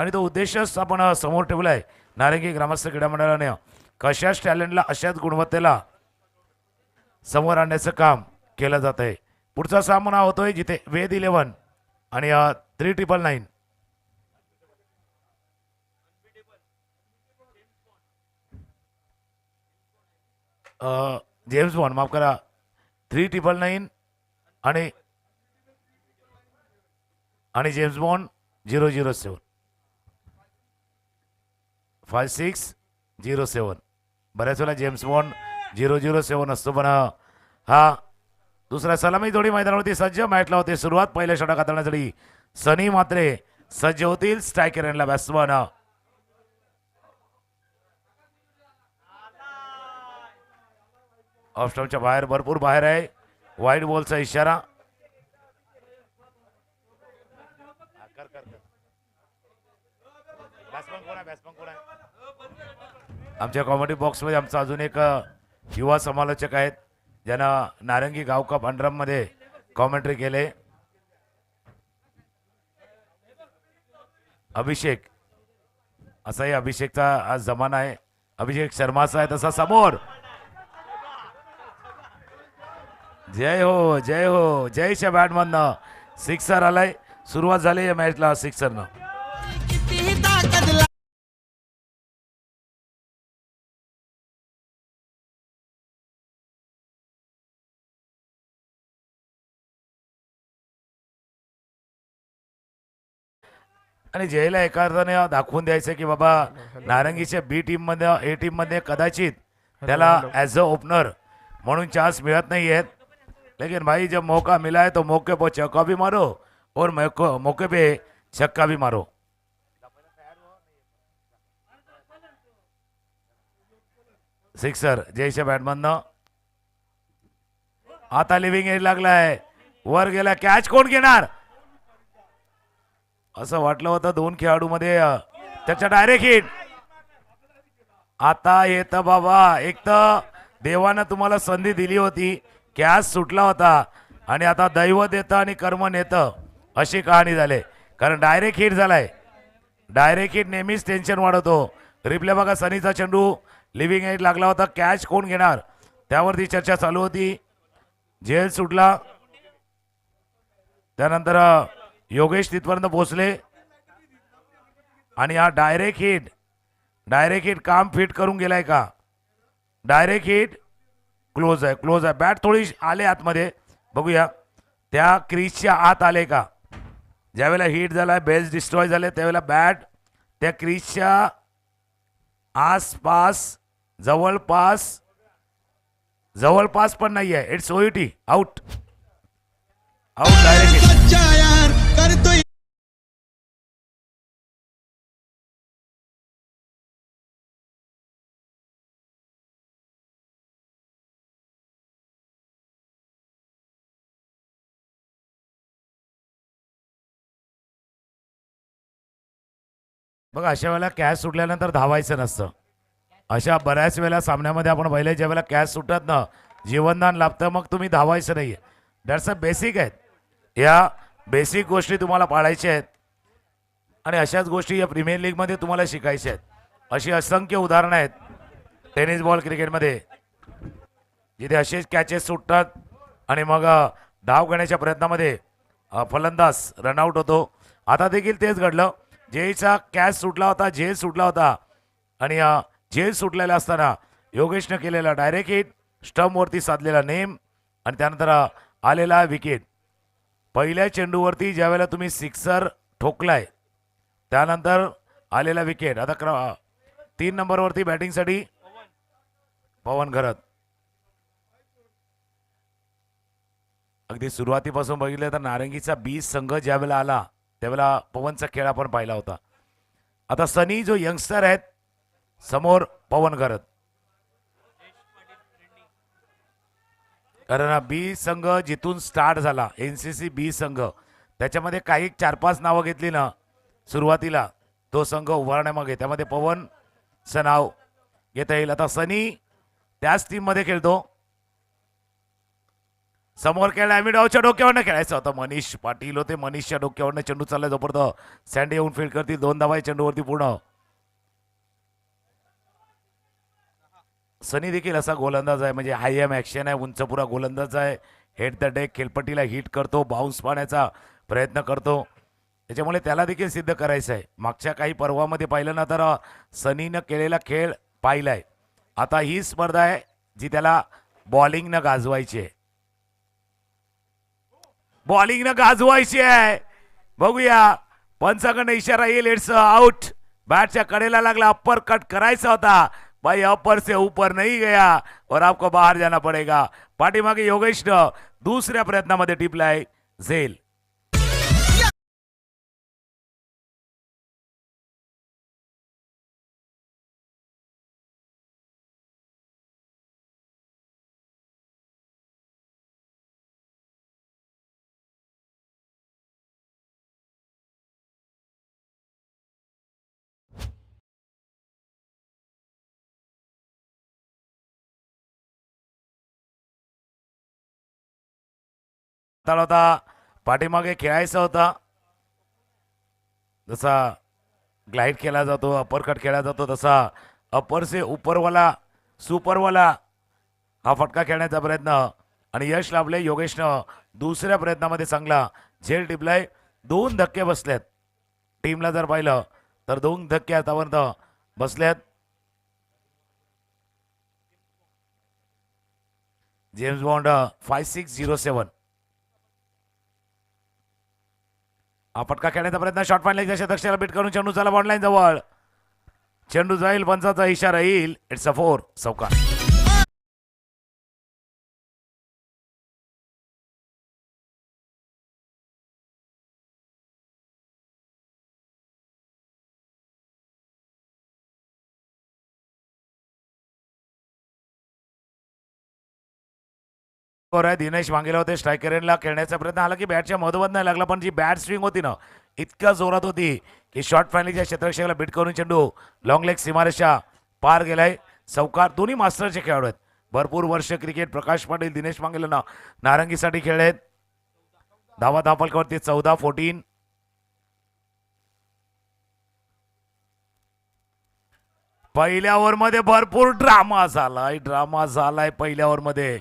आणि तो उद्देशच आपण समोर ठेवला आहे नारंगी ग्रामस्थ क्रीडा मंडळाने कशाच टॅलेंटला अशाच गुणवत्तेला समोर आणण्याचं काम केलं जात आहे. पुढचा सामना होतोय जिथे वेद 11 आणि 3999 जेम्स बॉन्ड माफ करा 3999 आणि जेम्स बॉन्ड 007 5607. बऱ्याच वेळा जेम्स बॉन्ड 007 असतो पण हा दुसरा सलामी जोडी मैदानावरती सज्ज. मॅचला होते सुरुवात. पहिल्या षटक हाताळण्यासाठी सनी मात्रे सज्ज होतील. स्ट्रायकर यांना बॅट्समन ऑफ स्टंपच्या बाहेर भरपूर बाहेर आहे. वाईड बॉलचा इशारा. आमच्या कॉमेडी बॉक्समध्ये आमचा अजून एक युवा समालोचक आहेत ज्यांना नारंगी गाव कप अंडरमध्ये कॉमेंट्री केले. अभिषेक असाही अभिषेकचा आज जमाना आहे. अभिषेक शर्माचा आहे तसा समोर. जय हो जय हो जयच्या बॅटमधनं सिक्सर आलाय. सुरुवात झाली या मॅचला सिक्सरनं. आणि जयला एका अर्थाने दाखवून द्यायचं की बाबा नारंगीच्या बी टीममध्ये ए टीममध्ये कदाचित त्याला ॲज अ ओपनर म्हणून चान्स मिळत नाही आहेत. लेकिन भाई जब मौका मिला है तो मौके पर चौका भी मारो और मौके पे छक्का भी मारो. सिक्सर जयच्या बॅटमधनं आता लिव्हिंग एज लागलाय. वर गेला. कॅच कोण घेणार असं वाटलं होतं दोन खेळाडूमध्ये. त्याच्या डायरेक्ट हिट. आता येतं बाबा. एक तर देवानं तुम्हाला संधी दिली होती. कॅच सुटला होता आणि आता दैवत येतं आणि कर्म नेतं अशी कहाणी झाली. कारण डायरेक्ट हिट झालाय. डायरेक्ट हिट नेहमीच टेन्शन वाढवतो. रिप्ले बघा. सनीचा चेंडू लिव्हिंग एज लागला होता. कॅच कोण घेणार त्यावरती चर्चा चालू होती. झेल सुटला. त्यानंतर योगेश तिथपर्यंत पोहोचले आणि हा डायरेक्ट हिट काम फिट करून गेलाय का. डायरेक्ट हिट क्लोज आहे. बॅट थोडी आले आतमध्ये. बघूया त्या क्रीजच्या आत आले का. ज्यावेळेला हिट झाला बेल्स डिस्ट्रॉय झाले त्यावेळेला बॅट त्या क्रीजच्या आसपास जवळपास पण नाही आहे. It's OET out direct hit. बघा अशा वेळेला कॅच सुटल्यानंतर धावायचं नसतं. अशा बऱ्याच वेळेला सामन्यामध्ये आपण पहिले ज्या वेळेला कॅच सुटत ना जीवनदान लाभतं मग तुम्ही धावायचं नाही. दॅट्स अ बेसिक आहेत. या बेसिक गोष्टी तुम्हाला पाळायच्या आहेत आणि अशाच गोष्टी या प्रीमियर लीगमध्ये तुम्हाला शिकायच्या आहेत. अशी असंख्य उदाहरणं आहेत टेनिस बॉल क्रिकेटमध्ये जिथे असेच कॅचेस सुटतात आणि मग धाव घेण्याच्या प्रयत्नामध्ये फलंदाज रनआउट होतो. आता देखील तेच घडलं. जेचा कॅच सुटला होता. झेल सुटला होता आणि झेल सुटलेला असताना योगेशनं केलेला डायरेक्ट हिट. स्टंपवरती साधलेला नेम आणि त्यानंतर आलेला विकेट. पहिल्या चेंडूवरती ज्यावेळेला तुम्ही सिक्सर ठोकलाय त्यानंतर आलेला विकेट. आता 3 नंबरवरती बॅटिंगसाठी पवन घरत. अगदी सुरुवातीपासून बघितलं तर नारंगीचा 20 संघ ज्यावेळेला आला त्यावेळेला पवनचा खेळ आपण पाहिला होता. आता सनी जो यंगस्टर आहेत समोर पवन घरत. कारण बी संघ जिथून स्टार्ट झाला NCC बी संघ त्याच्यामध्ये काही 4-5 नावं घेतली ना सुरुवातीला तो संघ उभारण्यामागे त्यामध्ये पवनचं नाव घेता येईल. आता सनी त्याच टीममध्ये खेळतो. समोर खेळला ॲमिडॉवच्या डोक्यावरनं खेळायचं होतं. मनीष पाटील होते. मनीषच्या डोक्यावरनं चेंडू चालला जबरदस्त. सँडी येऊन फील्ड करतील. 2 धावा चेंडूवरती पूर्ण. सनी देखील असा गोलंदाज आहे, म्हणजे हाय एम ॲक्शन आहे, उंचपुरा गोलंदाज आहे. हेड द डेक खेळपट्टीला हिट करतो, बाउन्स पाण्याचा प्रयत्न करतो. त्याच्यामुळे त्याला देखील सिद्ध करायचं आहे. मागच्या काही पर्वामध्ये पाहिलं ना तर सनीनं केलेला खेळ पाहिलाय. आता ही स्पर्धा आहे जी त्याला बॉलिंगनं गाजवायची आहे. बॉलिंगनं गाजवायची आहे. बघूया पंचाकडनं इशारा येईल. It's out. बॅटच्या कडेला लागला. अप्पर कट करायचा होता भाई. अप्पर से ऊपर नहीं गया और आपको बाहर जाना पड़ेगा. पाठीमागे योगेशनं दुसऱ्या प्रयत्नामध्ये टिपलाय झेल. होता पाठीमागे खेळायचा होता. जसा ग्लाइड खेळला जातो, अपर कट खेळला जातो, तसा अपर से उपरवाला सुपरवाला हा फटका खेळण्याचा प्रयत्न आणि यश लाभले. योगेशनं दुसऱ्या प्रयत्नामध्ये चांगला झेल टिपलाय. 2 धक्के बसलेत. टीमला जर पाहिलं तर 2 धक्के आतापर्यंत बसलेत. James bond 5607. हा फटका खेळण्याचा प्रयत्न. शॉर्ट फाईन दक्षिणेला बीट करून चेंडू चला बॉन्डलाईन जवळ. चेंडू जाईल. पंचाचा इशारा येईल. It's a 4. चौकार. दिनेश वांगेला होते. स्ट्रायकरला खेळण्याचा प्रयत्न आला की बॅटच्या मधोमध नाही लागला, पण जी बॅट स्विंग होती ना इतक्या जोरात होती की शॉर्ट फायनलच्या क्षेत्ररक्षकाला बीट करून चेंडू लॉंग लेग सीमारेषा पार गेलाय. चौकार. दोन्ही मास्टरचे खेळाडू आहेत. भरपूर वर्ष क्रिकेट. प्रकाश पाटील दिनेश वांगेला नारंगीसाठी खेळलेत. धावा धापलकावरती 14-14. पहिल्या ओव्हरमध्ये भरपूर ड्रामा झालाय पहिल्या ओव्हरमध्ये.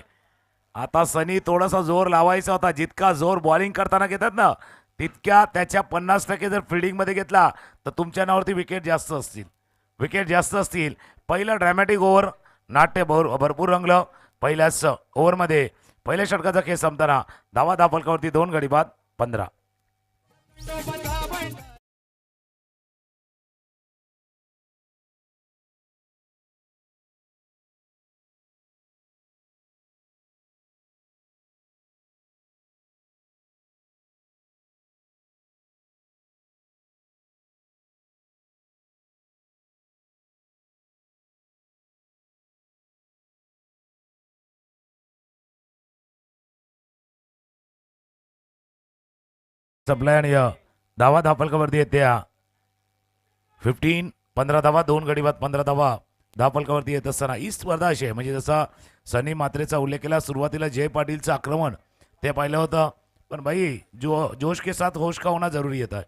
आता सनी थोडासा जोर लावायचा होता. जितका जोर बॉलिंग करताना घेतात ना तितक्या त्याच्या 50% जर फिल्डिंगमध्ये घेतला तर तुमच्या नावावरती विकेट जास्त असतील. पहिलं ड्रॅमॅटिक ओव्हर नाट्य भरपूर रंगलं. पहिल्याच ओव्हरमध्ये पहिल्या षटकाचा खेळ संपताना धावा धापलकावरती 2 गडी बाद 15. सप्लाय आणि धावा धापलकावरती येते 15 धावा 2 गडी बाद 15 धावा धापलकावरती येत असताना ही स्पर्धा अशी आहे. म्हणजे जसा सनी मात्रेचा उल्लेख केला सुरुवातीला जय पाटीलचं आक्रमण ते पाहिलं होतं, पण भाई जोश के साथ होश का होना जरुरी येत आहे.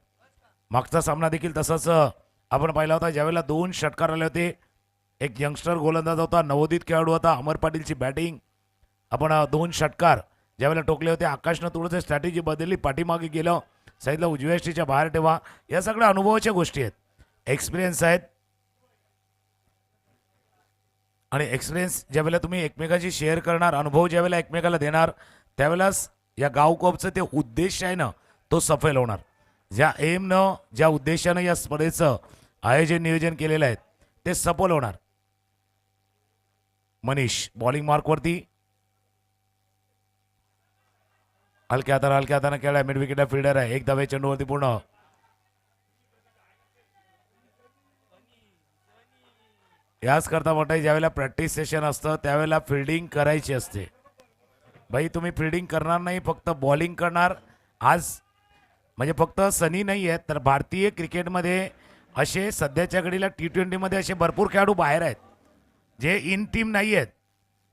मागचा सामना देखील तसाच आपण पाहिला होता. ज्यावेळेला 2 षटकार आले होते. एक यंगस्टर गोलंदाज होता, नवोदित खेळाडू होता. अमर पाटीलची बॅटिंग. आपण 2 षटकार ज्यावेळेला टोकले होते. आकाशनं थोडंसं स्ट्रॅटेजी बदलली. पाठीमागे गेलं. साईडला उजव्या यष्टीच्या बाहेर ठेवा. या सगळ्या अनुभवाच्या गोष्टी आहेत. एक्सपिरियन्स आहेत. आणि एक्सपिरियन्स ज्यावेळेला तुम्ही एकमेकांशी शेअर करणार, अनुभव ज्यावेळेला एकमेकाला देणार, त्यावेळेलाच या गावकोपचं ते उद्देश आहे ना तो सफल होणार. ज्या एमनं ज्या उद्देशानं या स्पर्धेचं आयोजन नियोजन केलेलं आहे ते सफल होणार. मनीष बॉलिंग मार्कवरती. हलक्या हाताने खेळलाय. मिड विकेटला फिल्डर आहे. 1 धावे चेंडूवरती पूर्ण. याच करता मोठा ज्यावेळेला प्रॅक्टिस सेशन असतं त्यावेळेला फिल्डिंग करायची असते. भाई तुम्ही फिल्डिंग करणार नाही, फक्त बॉलिंग करणार. आज म्हणजे फक्त सनी नाही आहेत तर भारतीय क्रिकेटमध्ये असे सध्याच्या घडीला T20मध्ये असे भरपूर खेळाडू बाहेर आहेत जे इन टीम नाही आहेत.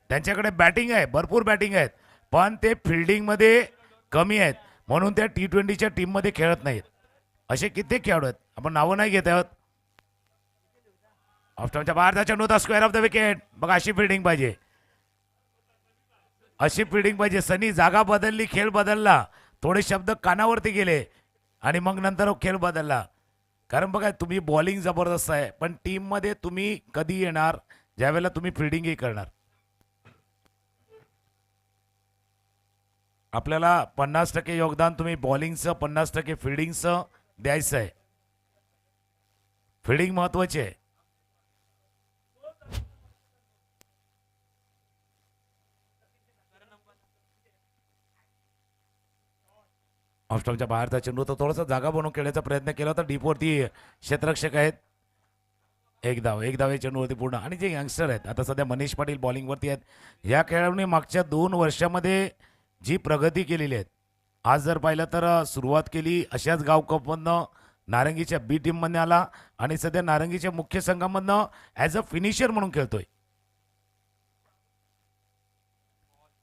त्यांच्याकडे बॅटिंग आहे, भरपूर बॅटिंग आहेत, पण ते फिल्डिंगमध्ये कमी आहेत म्हणून त्या T20च्या टीममध्ये खेळत नाहीत. असे कित्येक खेळाडू आहेत, आपण नावं नाही घेत आहोत. ऑफस्टॉपच्या बाहेरचा चेंडू होता, स्क्वेअर ऑफ द विकेट. बघा अशी फिल्डिंग पाहिजे, अशी फिल्डिंग पाहिजे. सनी जागा बदलली, खेळ बदलला, थोडे शब्द कानावरती गेले आणि मग नंतर खेळ बदलला. कारण बघा तुम्ही बॉलिंग जबरदस्त आहे पण टीममध्ये तुम्ही कधी येणार ज्यावेळेला तुम्ही फिल्डिंगही करणार. आपल्याला 50% योगदान तुम्ही बॉलिंगचं 50% फिल्डिंगचं द्यायचं आहे. फिल्डिंग महत्वाची आहे. ऑफस्टॉपच्या बाहेरचा चेंडू तर थोडासा जागा बनवून खेळण्याचा प्रयत्न केला होता. डीपवरती क्षेत्ररक्षक आहेत. एक धाव या चेंडूवरती पूर्ण. आणि जे यंगस्टर आहेत आता सध्या मनीष पाटील बॉलिंगवरती आहेत. या खेळाडूंनी मागच्या 2 वर्षामध्ये जी प्रगती केलेली आहे. आज जर पाहिलं तर सुरुवात केली अशाच गाव कपमधनं, नारंगीच्या बी टीममधनं आला आणि सध्या नारंगीच्या मुख्य संघामधनं ॲज अ फिनिशर म्हणून खेळतोय.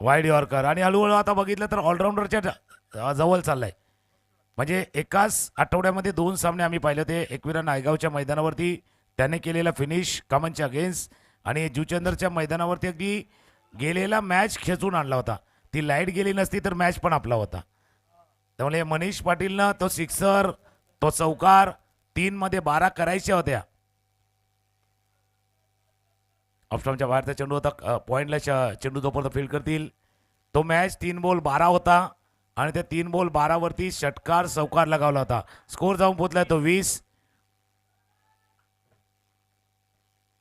वाईड यॉर्कर आणि हळूहळू आता बघितलं तर ऑलराऊंडरच्या जवळ चाललाय. म्हणजे एकाच आठवड्यामध्ये 2 सामने आम्ही पाहिले होते. एकविरा नायगावच्या मैदानावरती त्याने केलेला फिनिश कामांच्या अगेन्स्ट आणि जुचंदरच्या मैदानावरती अगदी गेलेला मॅच खेचून आणला होता. ती लाईट गेली नसती तर मॅच पण आपला होता. त्यामुळे मनीष पाटीलनं तो सिक्सर, तो चौकार 3 मध्ये 12 करायच्या होत्या. ऑफस्टॉपच्या बाहेरचा चेंडू होता, पॉईंटला चेंडू जोपर्यंत फील्ड करतील तो मॅच 3 बॉल 12 होता आणि त्या 3 बॉल 12 वरती षटकार चौकार लगावला होता. स्कोर जाऊन पोहोचलाय तो 20.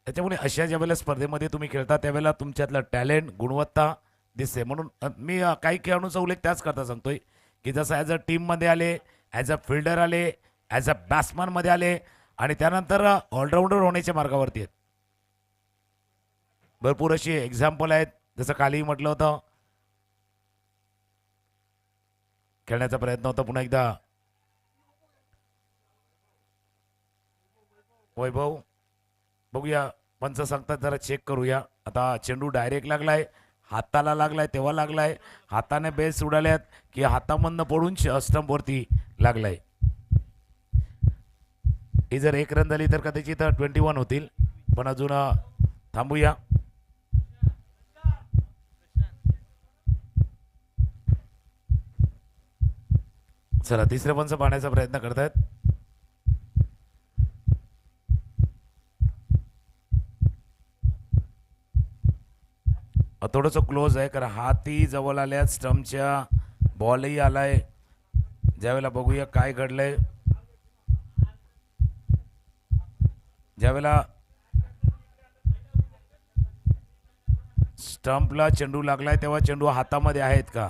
त्याच्यामुळे अशा ज्या वेळेला स्पर्धेमध्ये तुम्ही खेळता त्यावेळेला तुमच्यातलं टॅलेंट, गुणवत्ता दिसते. म्हणून मी काही खेळाडूंचा उल्लेख त्याच करता सांगतोय की जसं ॲज अ टीममध्ये आले, ॲज अ फिल्डर आले, ॲज अ बॅट्समनमध्ये आले आणि त्यानंतर ऑलराऊंडर होण्याच्या मार्गावरती आहेत. भरपूर अशी एक्झाम्पल आहेत. जसं कालही म्हटलं होतं, खेळण्याचा प्रयत्न होता पुन्हा एकदा. वैभव बघूया, पंच सांगतात जरा चेक करूया. आता चेंडू डायरेक्ट लागलाय, हाताला लागलाय, तेव्हा लागलाय, हाताने बेस उडाल्यात की हातामधनं पडून स्टंपवरती लागलाय. ही जर 1 रन झाली तर कदाचित 21 होतील. पण अजून थांबूया. चला तिसरे पंच पाहण्याचा प्रयत्न करतायत. थोडंसं क्लोज आहे कारण हाती जवळ आल्यात स्टंपच्या, बॉलही आलाय. ज्यावेळेला बघूया काय घडलंय. ज्यावेळेला स्टंपला चेंडू लागलाय तेव्हा चेंडू हातामध्ये आहेत का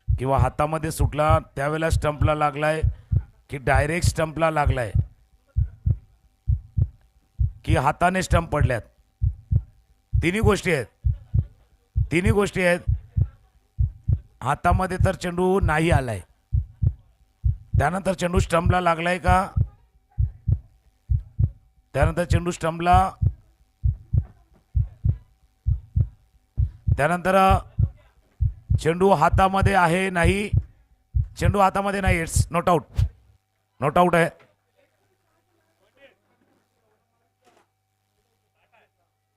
किंवा हातामध्ये सुटला त्यावेळेला स्टंपला लागलाय की डायरेक्ट स्टंपला लागलाय की हाताने स्टंप पडल्यात. तिन्ही गोष्टी आहेत. हातामध्ये तर चेंडू नाही आलाय, त्यानंतर चेंडू स्टंपला लागलाय का, त्यानंतर चेंडू हातामध्ये आहे नाही, चेंडू हातामध्ये नाही, इट्स नॉट आउट आहे.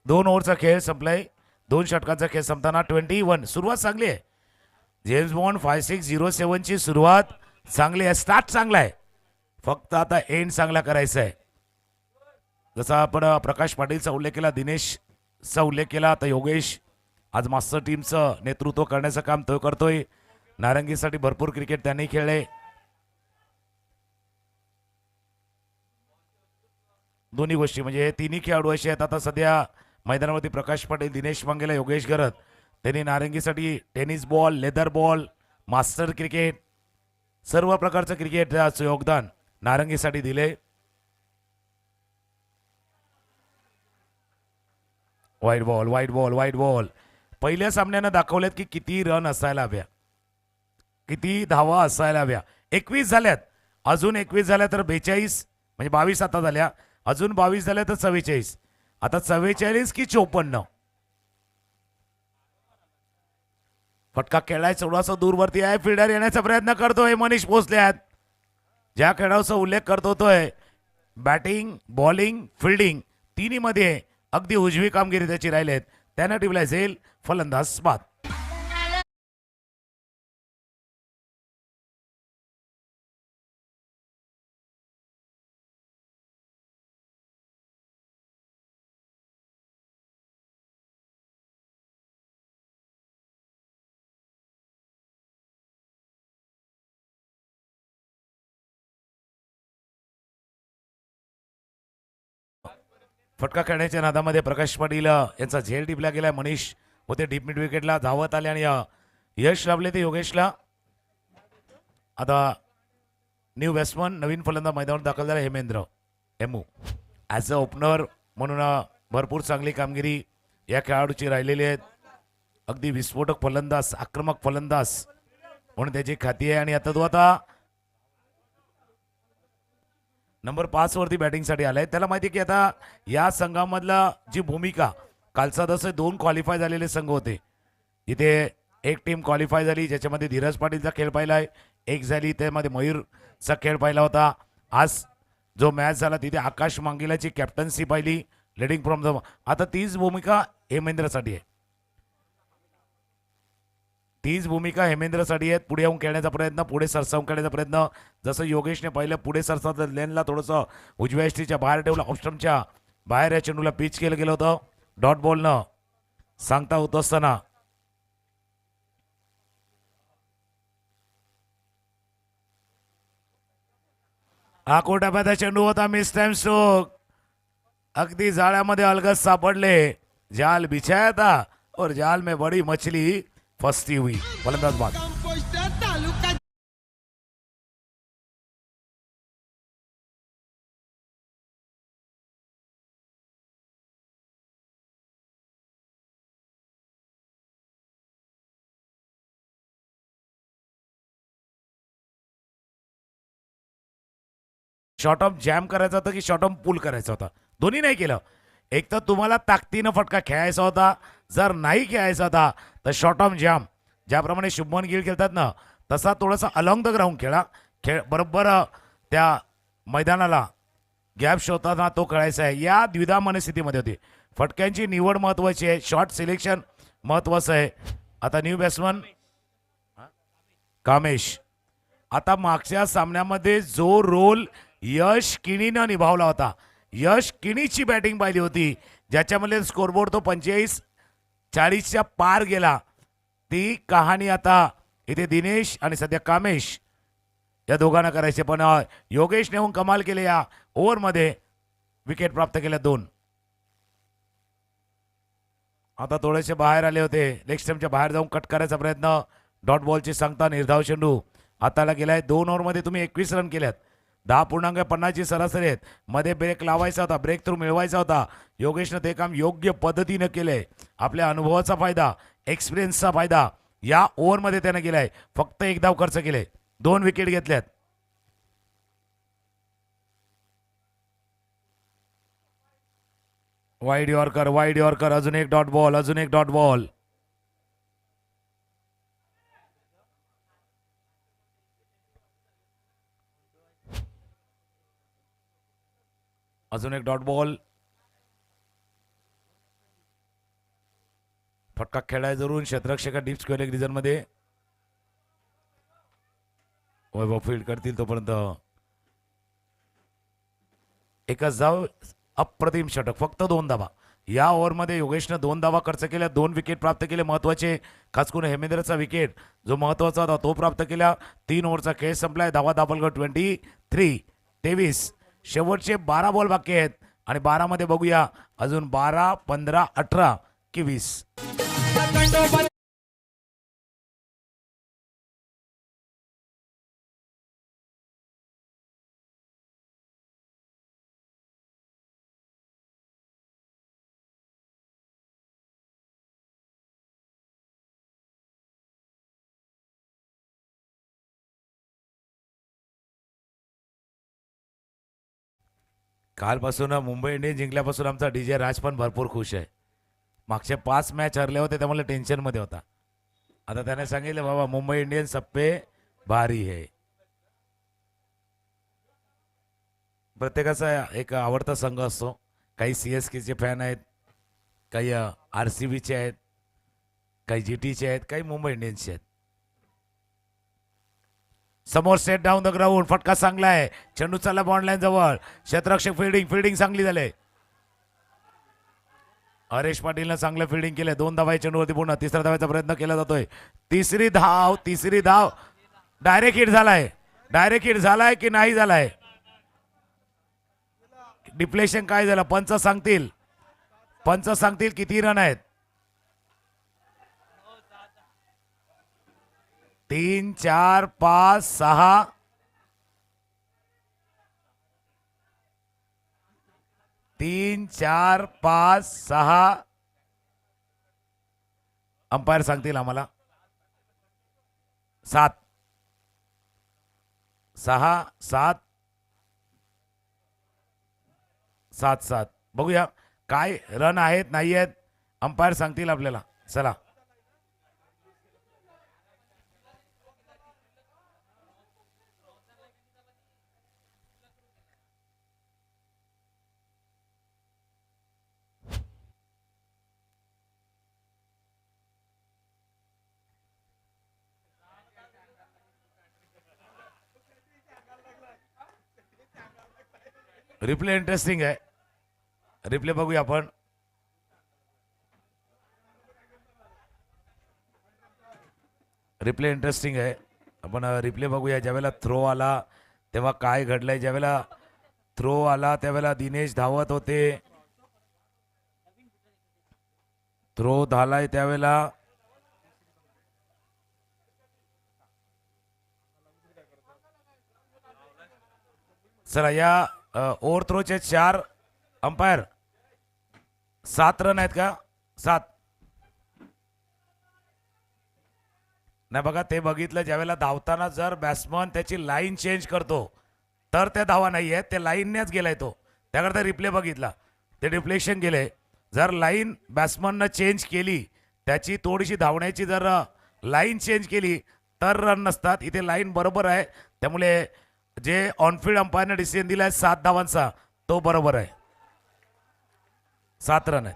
दोन ओव्हरचा खेळ संपलाय. 2 षटकांचा खेळ संपताना 21. सुरुवात चांगली आहे. जेम्स बॉन्ड 5607 ची सुरुवात चांगली आहे, स्टार्ट चांगला आहे. फक्त आता एंड चांगला करायचा आहे. जसा आपण प्रकाश पाटीलचा उल्लेख केला, दिनेशचा उल्लेख केला, आता योगेश आज मास्टर टीमचं नेतृत्व करण्याचं काम तो करतोय. नारंगीसाठी भरपूर क्रिकेट त्यांनी खेळले. दोन्ही गोष्टी म्हणजे हे तिन्ही खेळाडू असे आहेत. आता सध्या मैदानावरती प्रकाश पाटील, दिनेश मंगेला, योगेश गरत त्यांनी नारंगीसाठी tennis ball, leather ball, master cricket सर्व प्रकारचं क्रिकेटचं योगदान नारंगीसाठी दिले. वाईट बॉल. पहिल्या सामन्यानं दाखवल्यात की किती रन असायला हव्या, किती धावा असायला हव्या. 21 झाल्यात, अजून 21 झाल्या तर 42 म्हणजे 22 आता झाल्या, अजून 22 झाल्या तर 44. आता 44 की 54. फटका खेळलाय, थोडासा दूरवरती आहे, फिल्डर येण्याचा प्रयत्न करतोय, मनीष भोसले आहेत. ज्या खेळाडूचा उल्लेख करत होतोय, बॅटिंग बॉलिंग फिल्डिंग तिन्हीमध्ये अगदी उजवी कामगिरी त्याची राहिलेत. त्यानं टीमला झेल फलंदाज बाद. फटका खेळण्याच्या नादामध्ये प्रकाश पाटील यांचा झेल टिपला गेलाय. मनीष होते डीप मिड विकेटला, धावत आले आणि यश लाभले ते योगेशला. आता न्यू बॅट्समन नवीन फलंदाज मैदानावर दाखल झाला Hemendra emu. As a opener म्हणून भरपूर चांगली कामगिरी या खेळाडूची राहिलेली आहेत. अगदी विस्फोटक फलंदाज, आक्रमक फलंदाज म्हणून त्याची ख्याती आहे. आणि आता तो नंबर 5 वरती बॅटिंगसाठी आलाय. त्याला माहिती आहे की आता या संघामधला जी भूमिका, कालचा जसं 2 क्वालिफाय झालेले संघ होते, इथे एक टीम क्वालिफाय झाली ज्याच्यामध्ये धीरज पाटीलचा खेळ पाहिलाय, एक झाली त्यामध्ये मयूरचा खेळ पाहिला होता. आज जो मॅच झाला तिथे आकाश मांगेलाची कॅप्टन्सी पाहिली, लिडिंग फ्रॉम द. आता तीच भूमिका हेमेंद्रसाठी आहे, तीच भूमिका हेमेंद्रसाठी आहेत. पुढे येऊन खेळण्याचा प्रयत्न, पुढे सरसावून खेळण्याचा प्रयत्न. जसं योगेशने पाहिलं पुढे सरसावत लेनला थोडंसं उजव्या एसटीच्या बाहेर ठेवलं, ऑप्शनच्या बाहेर या चेंडूला पिच केलं गेलं होतं. डॉट बॉलनं सांगता होत असताना हा कोटाप्याचा चेंडू होता, मिस टाइम स्ट्रोक. अगदी जाळ्यामध्ये अलगद सापडले, जाल बिछाया था और जाल में बड़ी मछली फंसती हुई. फलंदाज बाद. शॉर्ट ऑफ जॅम करायचा होता की शॉर्ट ऑफ पुल करायचा होता, दोन्ही नाही केलं. एक तर तुम्हाला ताकदीनं फटका खेळायचा होता, जर नाही खेळायचा होता तर शॉर्ट ऑफ जॅम ज्याप्रमाणे शुभमन गिल खेळतात ना तसा थोडासा अलॉंग द ग्राउंड खेळा. बरोबर त्या मैदानाला गॅप शोधताना तो खेळायचा आहे. या द्विधा मनस्थितीमध्ये होती. फटक्यांची निवड महत्वाची आहे, शॉट सिलेक्शन महत्वाचं आहे. आता न्यू बॅट्समन कामेश. आता मागच्या सामन्यामध्ये जो रोल यश किणीनं निभावला होता, यश किणीची बॅटिंग पाहिली होती ज्याच्यामध्ये स्कोरबोर्ड तो 45-40च्या पार गेला. ती कहाणी आता इथे दिनेश आणि सध्या कामेश या दोघांना करायचे. पण योगेशने होऊन कमाल केले, या ओव्हरमध्ये विकेट प्राप्त केल्या 2. आता थोडेसे बाहेर आले होते, लेग स्टम्पच्या बाहेर जाऊन कट करायचा प्रयत्न. डॉट बॉलची सांगता निर्धाव चेंडू हाताला गेलाय. 2 ओव्हरमध्ये तुम्ही 21 रन केल्यात, 10.50ची सरासरी आहेत. मध्ये ब्रेक लावायचा होता, ब्रेक थ्रू मिळवायचा होता. योगेशनं ते काम योग्य पद्धतीनं केलंय. आपल्या अनुभवाचा फायदा, एक्सपिरियन्सचा फायदा या ओव्हरमध्ये त्यानं केलाय. फक्त 1 धाव खर्च केले, 2 विकेट घेतल्यात. वाईड यॉर्कर, वाईड यॉर्कर, अजून एक डॉट बॉल, अजून एक डॉट बॉल. अजून एक डॉट बॉल. फटका खेळाय जरूर क्षेत्ररक्षका डीप स्क्वेअर लेग रिजन मध्ये. वैभव फील्ड करतील तोपर्यंत एकच धाव, अप्रतिम षटक, फक्त 2 धावा या ओव्हरमध्ये. योगेशनं 2 धावा खर्च केल्या, 2 विकेट प्राप्त केले महत्वाचे. खास करून हेमेंद्रचा विकेट जो महत्वाचा होता तो प्राप्त केला. 3 ओव्हरचा खेळ संपलाय. धावा दाबल 23. शेवटचे 12 बॉल बाकी आहेत आणि 12 मध्ये बघूया अजून 12, 15, 18 की 20. कालपासून मुंबई इंडियन्स जिंकल्यापासून आमचा डीजे राज पण भरपूर खुश आहे. मागचे 5 मॅच हरले होते त्यामुळे टेन्शनमध्ये होता. आता त्याने सांगितलं बाबा मुंबई इंडियन्स सप्पे भारी आहे. प्रत्येकाचा एक आवडता संघ असतो. काही CSKचे फॅन आहेत, काही RCBचे आहेत, काही GTचे आहेत, काही मुंबई इंडियन्सचे आहेत. समोर सेट डाऊन द ग्राउंड, फटका चांगला आहे, चेंडू चालला बॉन्ड लाईन जवळ, क्षेत्ररक्षक फिल्डिंग चांगली झाले. हरेश पाटीलनं चांगलं फिल्डिंग केलंय. 2 धावा चेंडूवरती पूर्ण. तिसऱ्या धावायचा प्रयत्न केला जातोय. तिसरी धाव डायरेक्ट हिट झालाय की नाही झालाय, डिप्लेशन काय झालं पंच सांगतील किती रन आहेत. 3 4 5 6 3 4 5 6 अंपायर सांगतील आम्हाला. 7 6 7 7 7 बघूया काय रन आहेत नाही आहेत, अंपायर सांगतील आपल्याला. चला रिप्ले इंटरेस्टिंग आहे. रिप्ले बघूया आपण. रिप्ले इंटरेस्टिंग आहे. आपण रिप्ले बघूया. ज्यावेळेला थ्रो आला तेव्हा काय घडलंय. ज्यावेळेला थ्रो आला त्यावेळेला दिनेश धावत होते. थ्रो झालाय त्यावेळेला चला या ओव्हर थ्रोचे 4 अंपायर. 7 रन आहेत का? 7 नाही बघा ते बघितलं. ज्यावेळेला धावताना जर बॅट्समन त्याची लाईन चेंज करतो तर त्या धावा नाही आहेत, ते लाईननेच गेलाय तो. त्याकरता रिप्ले बघितला, ते डिफ्लेक्शन गेले. जर लाईन बॅट्समननं चेंज केली, त्याची थोडीशी धावण्याची जर लाईन चेंज केली तर रन नसतात. इथे लाईन बरोबर आहे, त्यामुळे जे ऑनफिल्ड अंपायरने डिसिजन दिलाय 7 धावांचा तो बरोबर आहे. 7 रन आहे.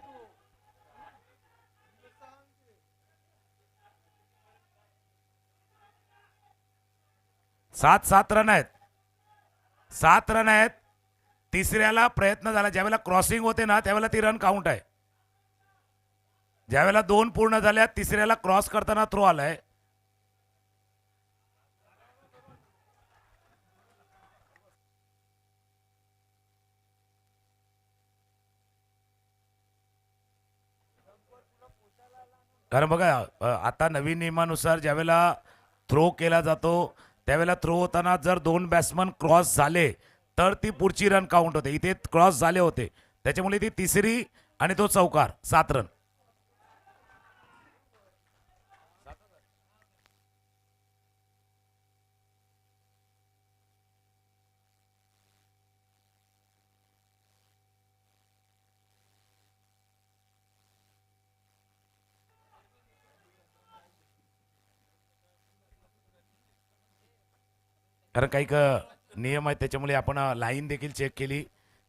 7 रन आहेत. 7 रन आहेत. तिसऱ्याला प्रयत्न झाला, ज्यावेळेला क्रॉसिंग होते ना त्यावेळेला ती रन काउंट आहे. ज्यावेळेला 2 पूर्ण झाल्या, तिसऱ्याला क्रॉस करताना थ्रो आलाय. कारण बघा आता नवीन नियमानुसार ज्यावेळेला थ्रो केला जातो त्यावेळेला थ्रो होताना जर 2 बॅट्समन क्रॉस झाले तर ती पुढची रन काउंट होते. इथे क्रॉस झाले होते त्याच्यामुळे ती तिसरी आणि तो चौकार. 7 रन. कारण काही नियम आहेत त्याच्यामुळे आपण लाईन देखील चेक केली.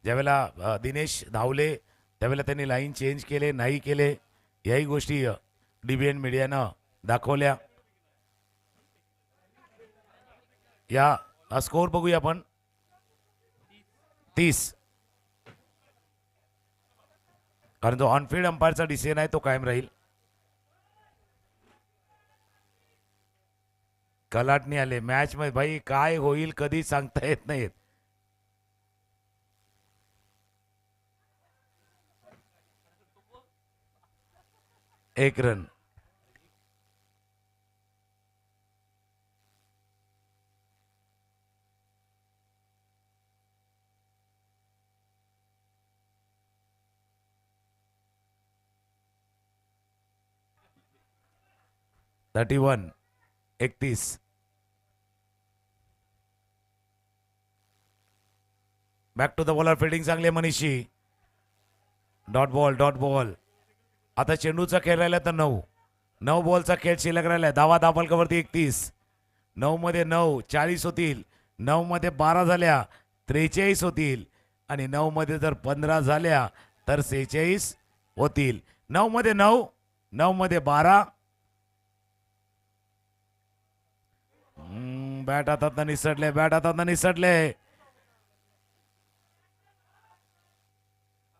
ज्यावेळेला दिनेश धावले त्यावेळेला त्यांनी लाईन चेंज केले नाही केले याही गोष्टी DBN मीडियानं दाखवल्या. या स्कोर बघूया आपण. 30. कारण जो ऑनफिल्ड अंपायरचा डिसिजन आहे तो कायम राहील. कलाटणी आले मॅच मध्ये. भाई काय होईल कधी सांगता येत नाहीत. एक run. Thirty 31. Back to the bowler. Fielding चांगली मनीषी. Dot ball. आता चेंडूचा खेळ राहिला तर 9. 9 बॉलचा खेळ शिल्लक राहिलाय. धावा धापलकावरती 31. 9 मध्ये 9 40 होतील. 9 मध्ये 12 झाल्या 43 होतील. आणि 9 मध्ये जर 15 झाल्या तर 46 होतील. 9 मध्ये 9 9 मध्ये 12. बॅट हातात निसटले, बॅट हातात निसटले.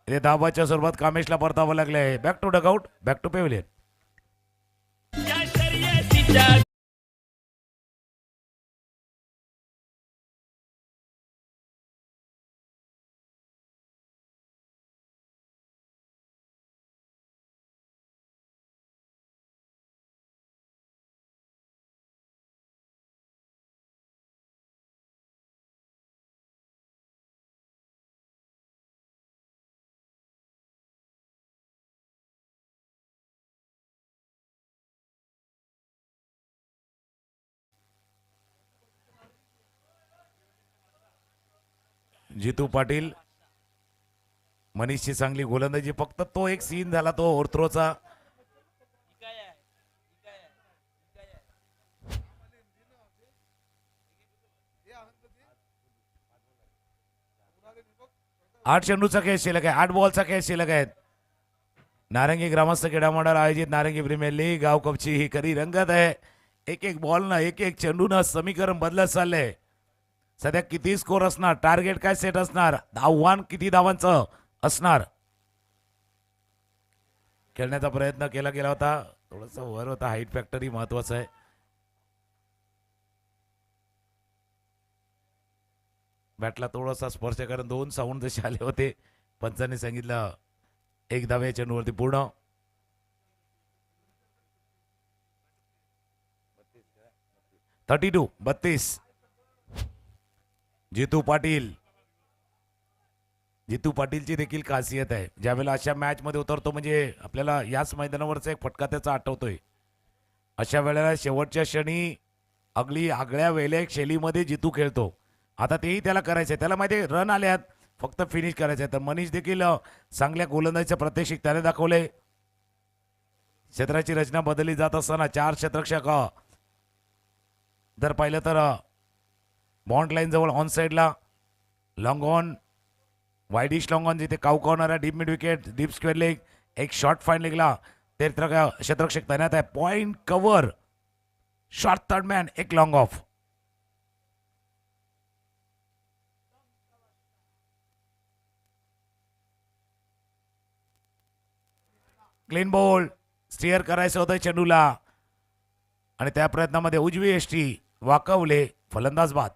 इथे धाबाच्या स्वरूपात कामेशला परतावं लागलंय. Back to dugout, back to pavilion. Jitu Patil, मनीषची चांगली गोलंदाजी. फक्त तो एक सीन झाला तो ओर्थ्रोचा. आठ चेंडूचा खेळ शिल्लक आहे, 8 बॉलचा खेळ शिल्लक आहे. नारंगी ग्रामस्थ क्रीडा मंडळ आयोजित नारंगी प्रीमियर लीग गाव कपची ही खरी रंगत आहे. एक एक बॉल ना एक एक चेंडून समीकरण बदलत चाललंय. सध्या किती स्कोर असणार, टार्गेट काय सेट असणार, आव्हान किती धावांचं असणार. खेळण्याचा प्रयत्न केला गेला होता, थोडस वर होता. हाईट फॅक्टरी महत्वाचं आहे. बॅटला थोडासा स्पर्श कारण 2 साऊंड जसे आले होते. पंचांनी सांगितलं 1 धाव चेंडूवरती पूर्ण. थर्टी 32. जितू पाटील, जितू पाटीलची देखील खासियत आहे. ज्यावेळेला अशा मॅच मध्ये उतरतो म्हणजे आपल्याला याच मैदानावरचा एक फटका त्याचा आठवतोय. अशा वेळेला शेवटच्या क्षणी अगदी आगळ्या वेगळ्या शैलीमध्ये जितू खेळतो. आता तेही त्याला करायचंय. त्याला माहिती रन आल्यात, फक्त फिनिश करायचंय. तर मनीष देखील चांगल्या गोलंदाजीचं प्रात्यक्षिक त्याने दाखवले. क्षेत्राची रचना बदलली जात असताना 4 क्षेत्ररक्षक जर पाहिलं तर बॉन्ड लाईन जवळ ऑन साईडला long on, widish long on जिथे कावकावणारा deep mid wicket, deep square leg, एक शॉर्ट फाईन लेगला ते क्षेत्ररक्षक तैनात आहे. Point cover, short third man, एक long off. Clean ball, steer करायचं होतं चेंडूला आणि त्या प्रयत्नामध्ये उजवी एष्टी वाकवले. फलंदाज बाद.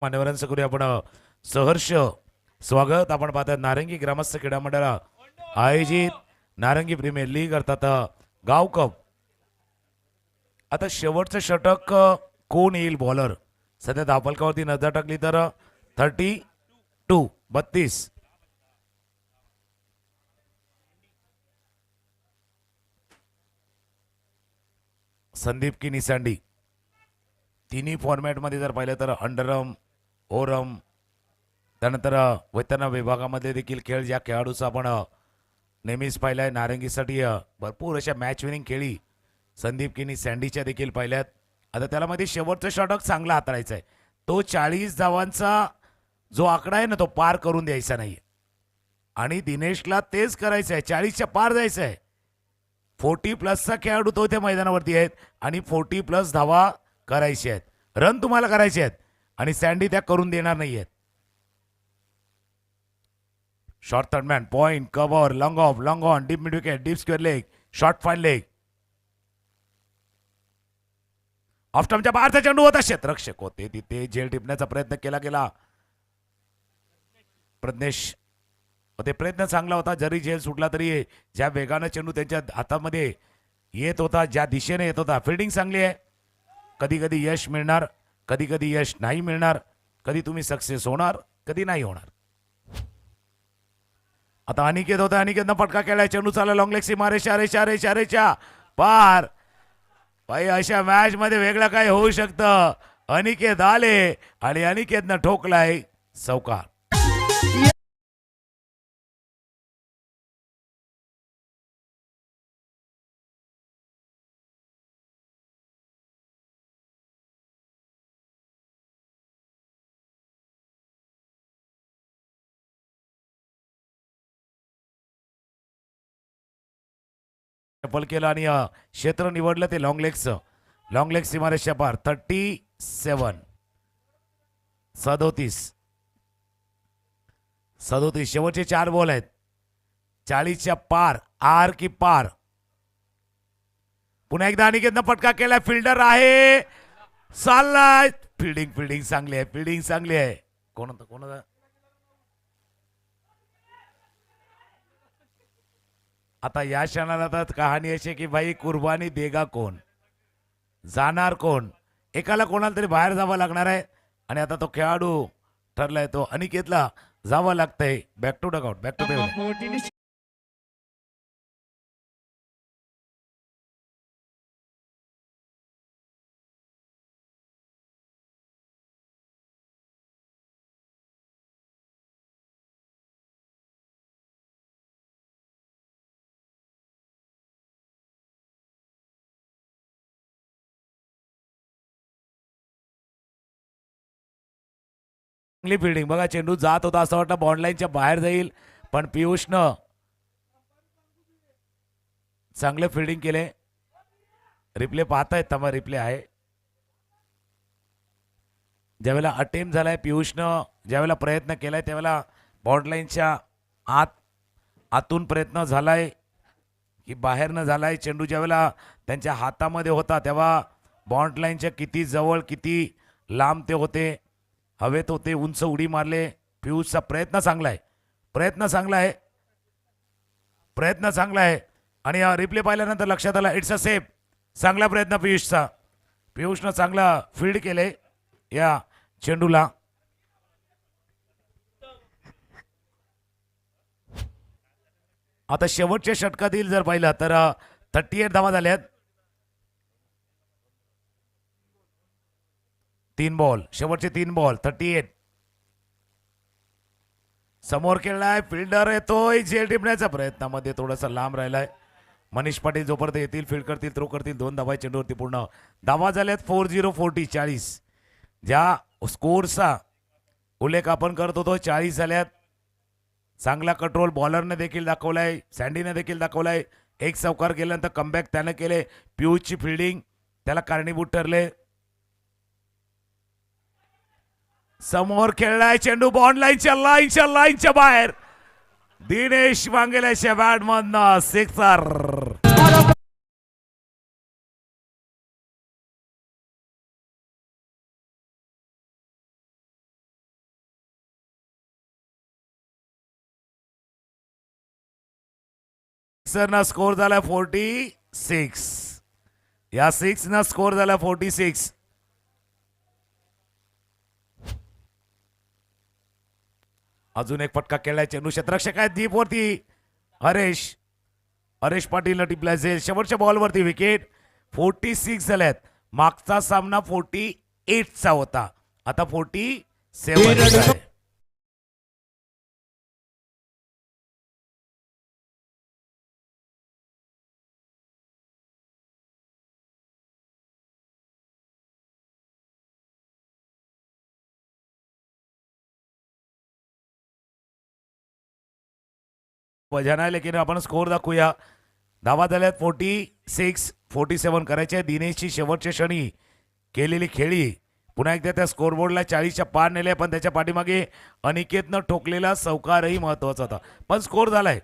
मान्यवरांचं करूया आपण सहर्ष स्वागत. आपण पाहतात नारंगी ग्रामस्थ क्रीडा मंडळ आयोजित नारंगी प्रीमियर लीग अर्थात गाव कप. आता शेवटचं षटक कोण येईल बॉलर. सध्या धापलकावरती नजर टाकली तर 32. संदीप की निसांडी. तिन्ही फॉर्मॅटमध्ये जर पाहिलं तर अंडरम, ओरम, त्यानंतर वेतन विभागामध्ये देखील खेळ ज्या खेळाडूचा आपण नेहमीच पाहिलाय. नारंगीसाठी भरपूर अशा मॅच विनिंग खेळी संदीप किनी सँडीच्या देखील पाहिल्यात. आता त्याला मध्ये शेवटचं षटक चांगला हाताळायचा आहे. तो 40 धावांचा जो आकडा आहे ना तो पार करून द्यायचा नाही आणि दिनेशला तेच करायचं आहे. 40च्या पार जायचं आहे. 40+ खेळाडू तो त्या मैदानावरती आहेत आणि 40+ धावा करायचे आहेत, रन तुम्हाला करायचे आहेत आणि सँडी त्या करून देणार नाही आहेत. Short third man, point, cover, long off, long on, deep mid wicket, deep square leg, short fine leg. Off स्टंपच्या बाहेरचा चेंडू होता. क्षेत्ररक्षक होते तिथे. झेल टिपण्याचा प्रयत्न केला गेला. प्रज्ञेश होते. प्रयत्न चांगला होता. जरी झेल सुटला तरी ज्या वेगानं चेंडू त्यांच्या हातामध्ये येत होता, ज्या दिशेने येत होता, फिल्डिंग चांगली आहे. कधी कधी यश मिळणार, कधी कधी यश नाही मिळणार. कधी तुम्ही सक्सेस होणार, कधी नाही होणार. आता अनिकेत होता. अनिकेतनं फटका केलाय. चेंडू चालला लॉंग लेग सीमा रेषा पार. भाई अशा मॅच मध्ये वेगळं काय होऊ शकतं. अनिकेत आले आणि अनिकेतनं ठोकलाय चौकार. चपल केलं आणि क्षेत्र निवडलं ते लॉंग लेगचं. लॉंग लेग सीमारेषा पार. 37 शेवटचे 4 बॉल आहेत. 40च्या पार. आर की पार. पुन्हा एकदा अनिकेतनं फटका केला. फिल्डर आहे. चाललाय. फिल्डिंग चांगली आहे. फिल्डिंग चांगली आहे. कोण होता आता या क्षणाला तर कहाणी अशी की भाई कुर्बानी देगा कोण, जाणार कोण. एकाला कोणाला तरी बाहेर जावं लागणार आहे आणि आता तो खेळाडू ठरलाय. तो अनिकेतला जावं लागतंय. Back to dugout. Back to बेवले. चांगली फिल्डिंग बघा. चेंडू जात होता असं वाटतं बॉन्डलाईनच्या बाहेर जाईल, पण पियुषनं चांगले फिल्डिंग केले. रिप्ले पाहतायत तमा. रिप्ले आहे. ज्यावेळेला अटेम्प्ट झालाय पियुषनं, ज्यावेळेला प्रयत्न केलाय त्यावेळेला बॉन्डलाईनच्या आतून प्रयत्न झालाय की बाहेरनं झालाय. चेंडू ज्यावेळेला त्यांच्या हातामध्ये होता तेव्हा बॉन्डलाईनच्या किती जवळ किती लांब ते होते. हवेत होते. उंच उडी मारले. पियुषचा प्रयत्न चांगला आहे. आणि रिप्ले पाहिल्यानंतर लक्षात आला इट्स अ सेफ. चांगला प्रयत्न पियुषचा. पियुषनं चांगला फील्ड केले या चेंडूला. आता शेवटच्या षटकातील जर पाहिलं तर 38 धावा झाल्यात. 3 बॉल. शेवटचे 3 बॉल. 38. समोर खेळलाय. फिल्डर येतोय. झेल टिपण्याच्या प्रयत्नामध्ये थोडासा लांब राहिलाय. मनीष पाटील जोपर्यंत येतील, फील्ड करतील, थ्रो करतील. 2 धावा चेंडूवरती पूर्ण. धावा झाल्यात 40 ज्या स्कोरचा उल्लेख आपण करत होतो 40 झाल्यात. चांगला कंट्रोल बॉलरने देखील दाखवलाय. सँडीने देखील दाखवलाय. एक चौकार गेल्यानंतर कमबॅक त्यानं केले. पियुषची फिल्डिंग त्याला कारणीभूत ठरले. समोर खेळलाय. चेंडू बॉन्ड लाईनच्या बाहेर. दिनेश वांगेल्याच्या बॅटमधनं सिक्सर. सिक्सरना स्कोर झाला 46. या 6 ना स्कोर झाला 46. अजून एक फटका केलाय. चेंडू क्षेत्ररक्षक आहेत दीप वरती. हरेश पाटील टिपला झेल. शेवटच्या बॉलवरती विकेट. 46 झाल्यात. मागचा सामना 48चा होता. आता 47 आहे. वजन आहे लेकिन आपण स्कोर दाखवूया. धावा झाल्यात 47 करायचे. दिनेशची शेवटच्या क्षणी केलेली खेळी पुन्हा एकदा त्या स्कोरबोर्डला 40च्या पार नेले, पण त्याच्या पाठीमागे अनिकेतनं ठोकलेला चौकारही महत्वाचा होता. पण स्कोर झालाय.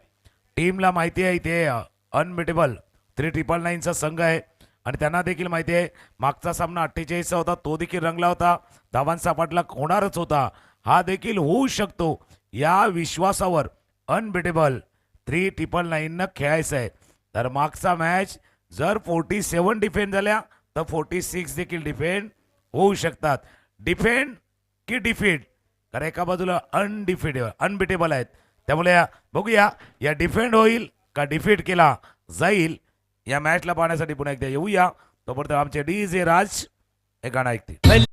टीमला माहिती आहे इथे अनबिटेबल 3999चा संघ आहे आणि त्यांना देखील माहिती आहे मागचा सामना 48चा होता, तो देखील रंगला होता, धावांचा पाठलाग होणारच होता, हा देखील होऊ शकतो या विश्वासावर अनबिटेबल 3999 खेळायचं आहे. तर मागचा मॅच जर 47 डिफेंड झाल्या तर 46 देखील डिफेंड होऊ शकतात. डिफेंड की डिफीट, कारण एका बाजूला अनबिटेबल आहेत, त्यामुळे बघूया या डिफेंड होईल का डिफीट केला जाईल. या मॅचला पाहण्यासाठी पुन्हा एकदा येऊया. तोपर्यंत आमचे DJ राज हे गाणं ऐकते.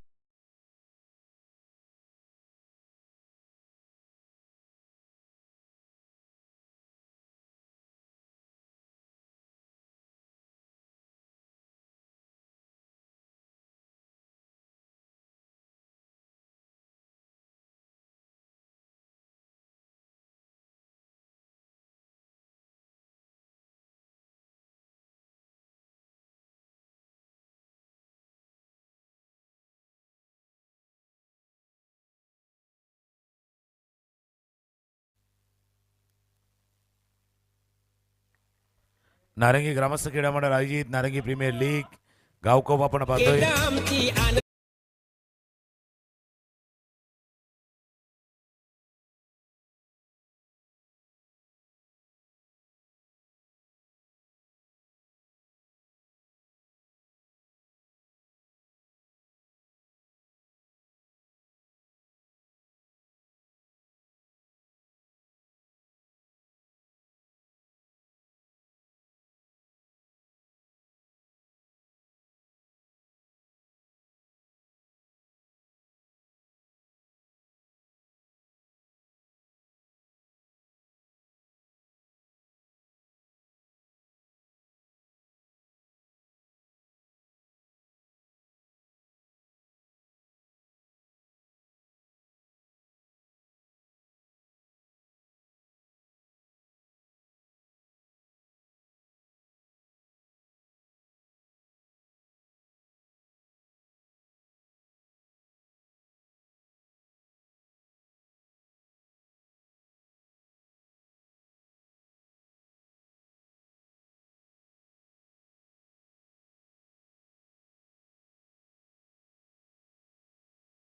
नारंगी ग्रामस्थ क्रीडा मंडळ आयोजित नारंगी प्रीमियर लीग गावकोप आपण पाहतोय.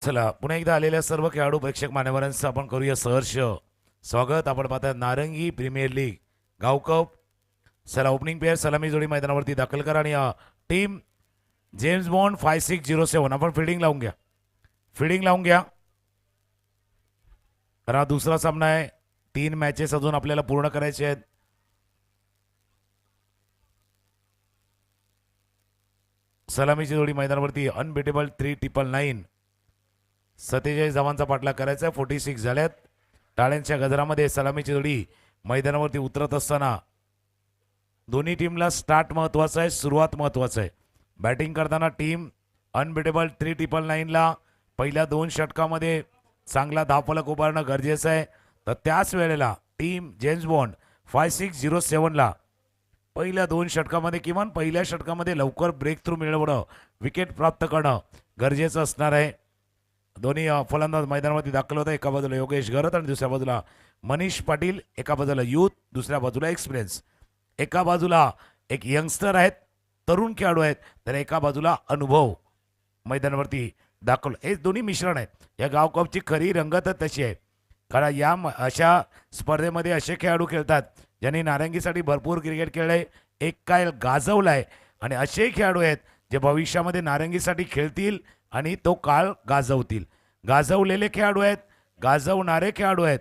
चला पुन्हा एकदा आलेल्या सर्व खेळाडू प्रेक्षक मान्यवरांचं आपण करूया सहर्ष स्वागत. आपण पाहता नारंगी प्रीमियर लीग गावकप. चला ओपनिंग प्लेयर सलामी जोडी मैदानावरती दाखल करा आणि टीम जेम्स बॉन्ड 5607 आपण फिल्डिंग लावून घ्या, फिल्डिंग लावून घ्या. तर हा दुसरा सामना आहे, 3 मॅचेस अजून आपल्याला पूर्ण करायचे आहेत. सलामीची जोडी मैदानावरती अनबिटेबल 3999 47 धावांचा पाठलाग करायचा आहे. 46 झाल्यात. टाळ्यांच्या गजरामध्ये सलामीची जोडी मैदानावरती उतरत असताना दोन्ही टीमला स्टार्ट महत्त्वाचं आहे, सुरुवात महत्त्वाचं आहे. बॅटिंग करताना टीम अनबिटेबल 3999ला पहिल्या 2 षटकामध्ये चांगला धावफलक उभारणं गरजेचं आहे. तर त्याच वेळेला टीम जेम्स बॉन्ड 5607ला पहिल्या 2 षटकामध्ये किमान पहिल्या षटकामध्ये लवकर ब्रेक थ्रू मिळवणं, विकेट प्राप्त करणं गरजेचं असणार आहे. दोन्ही फलंदाज मैदानामध्ये दाखल होता. एका बाजूला योगेश गरत आणि दुसऱ्या बाजूला मनीष पाटील. एका बाजूला यूथ, दुसऱ्या बाजूला एक्सपिरियन्स. एका बाजूला एक यंगस्टर आहेत, तरुण खेळाडू आहेत, तर एका बाजूला अनुभव मैदानावरती दाखल. हे दोन्ही मिश्रण आहेत. या गावकपची खरी रंगतच तशी आहे, कारण या अशा स्पर्धेमध्ये असे खेळाडू खेळतात ज्यांनी नारंगीसाठी भरपूर क्रिकेट खेळले, एक काळ गाजवलाय, आणि असे खेळाडू आहेत जे भविष्यामध्ये नारंगीसाठी खेळतील आणि तो काळ गाजवतील. गाजवलेले खेळाडू आहेत, गाजवणारे खेळाडू आहेत,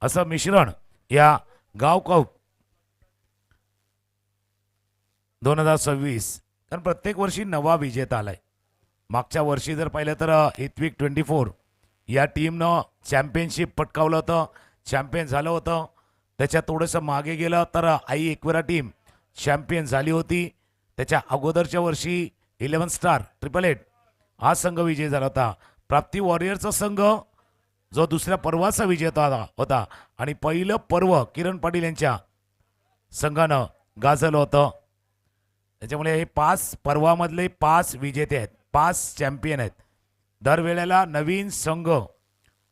असं मिश्रण या गावकप 2026. कारण प्रत्येक वर्षी नवा विजेता आलाय. मागच्या वर्षी जर पाहिलं तर इथविक 24 या टीमनं चॅम्पियनशिप पटकावलं होतं, चॅम्पियन झालं होतं. त्याच्यात थोडंसं मागे गेलं तर आई एकविरा टीम चॅम्पियन झाली होती. त्याच्या अगोदरच्या वर्षी 11 स्टार 888 हा संघ विजय झाला होता. प्राप्ती वॉरियरचा संघ जो दुसऱ्या पर्वाचा विजेता होता आणि पहिलं पर्व किरण पाटील यांच्या संघानं गाजलं होतं. त्याच्यामुळे हे 5 पर्वामधले 5 विजेते आहेत, 5 चॅम्पियन आहेत. दरवेळेला नवीन संघ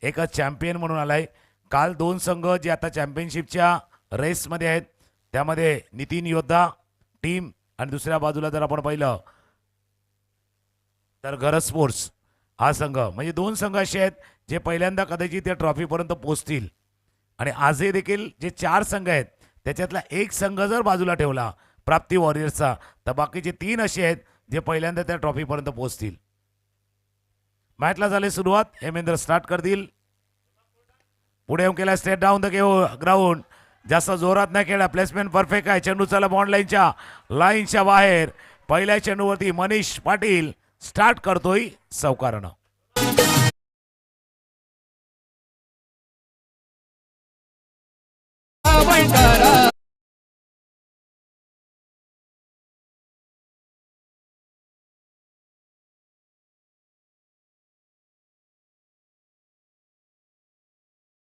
एक चॅम्पियन म्हणून आलाय. काल 2 संघ जे आता चॅम्पियनशिपच्या रेसमध्ये आहेत त्यामध्ये नितीन योद्धा टीम आणि दुसऱ्या बाजूला जर आपण पाहिलं तर गरज स्पोर्ट्स हा संघ, म्हणजे दोन संघ असे आहेत जे पहिल्यांदा कदाचित त्या ट्रॉफीपर्यंत पोहोचतील. आणि आजही देखील जे 4 संघ आहेत त्याच्यातला एक संघ जर बाजूला ठेवला प्राप्ती वॉरियर्सचा, तर बाकीचे 3 असे आहेत जे पहिल्यांदा त्या ट्रॉफीपर्यंत पोहोचतील. मॅचला झाली सुरुवात. हेमेंद्र स्टार्ट करतील. पुढे येऊन केला स्ट्रेट डाऊन द ग्राउंड. जास्त जोरात नाही खेळला. प्लेसमेंट परफेक्ट आहे. चेंडू चला बॉन्ड लाईनच्या बाहेर. पहिल्या चेंडूवरती मनीष पाटील स्टार्ट करतोय सावकारानं.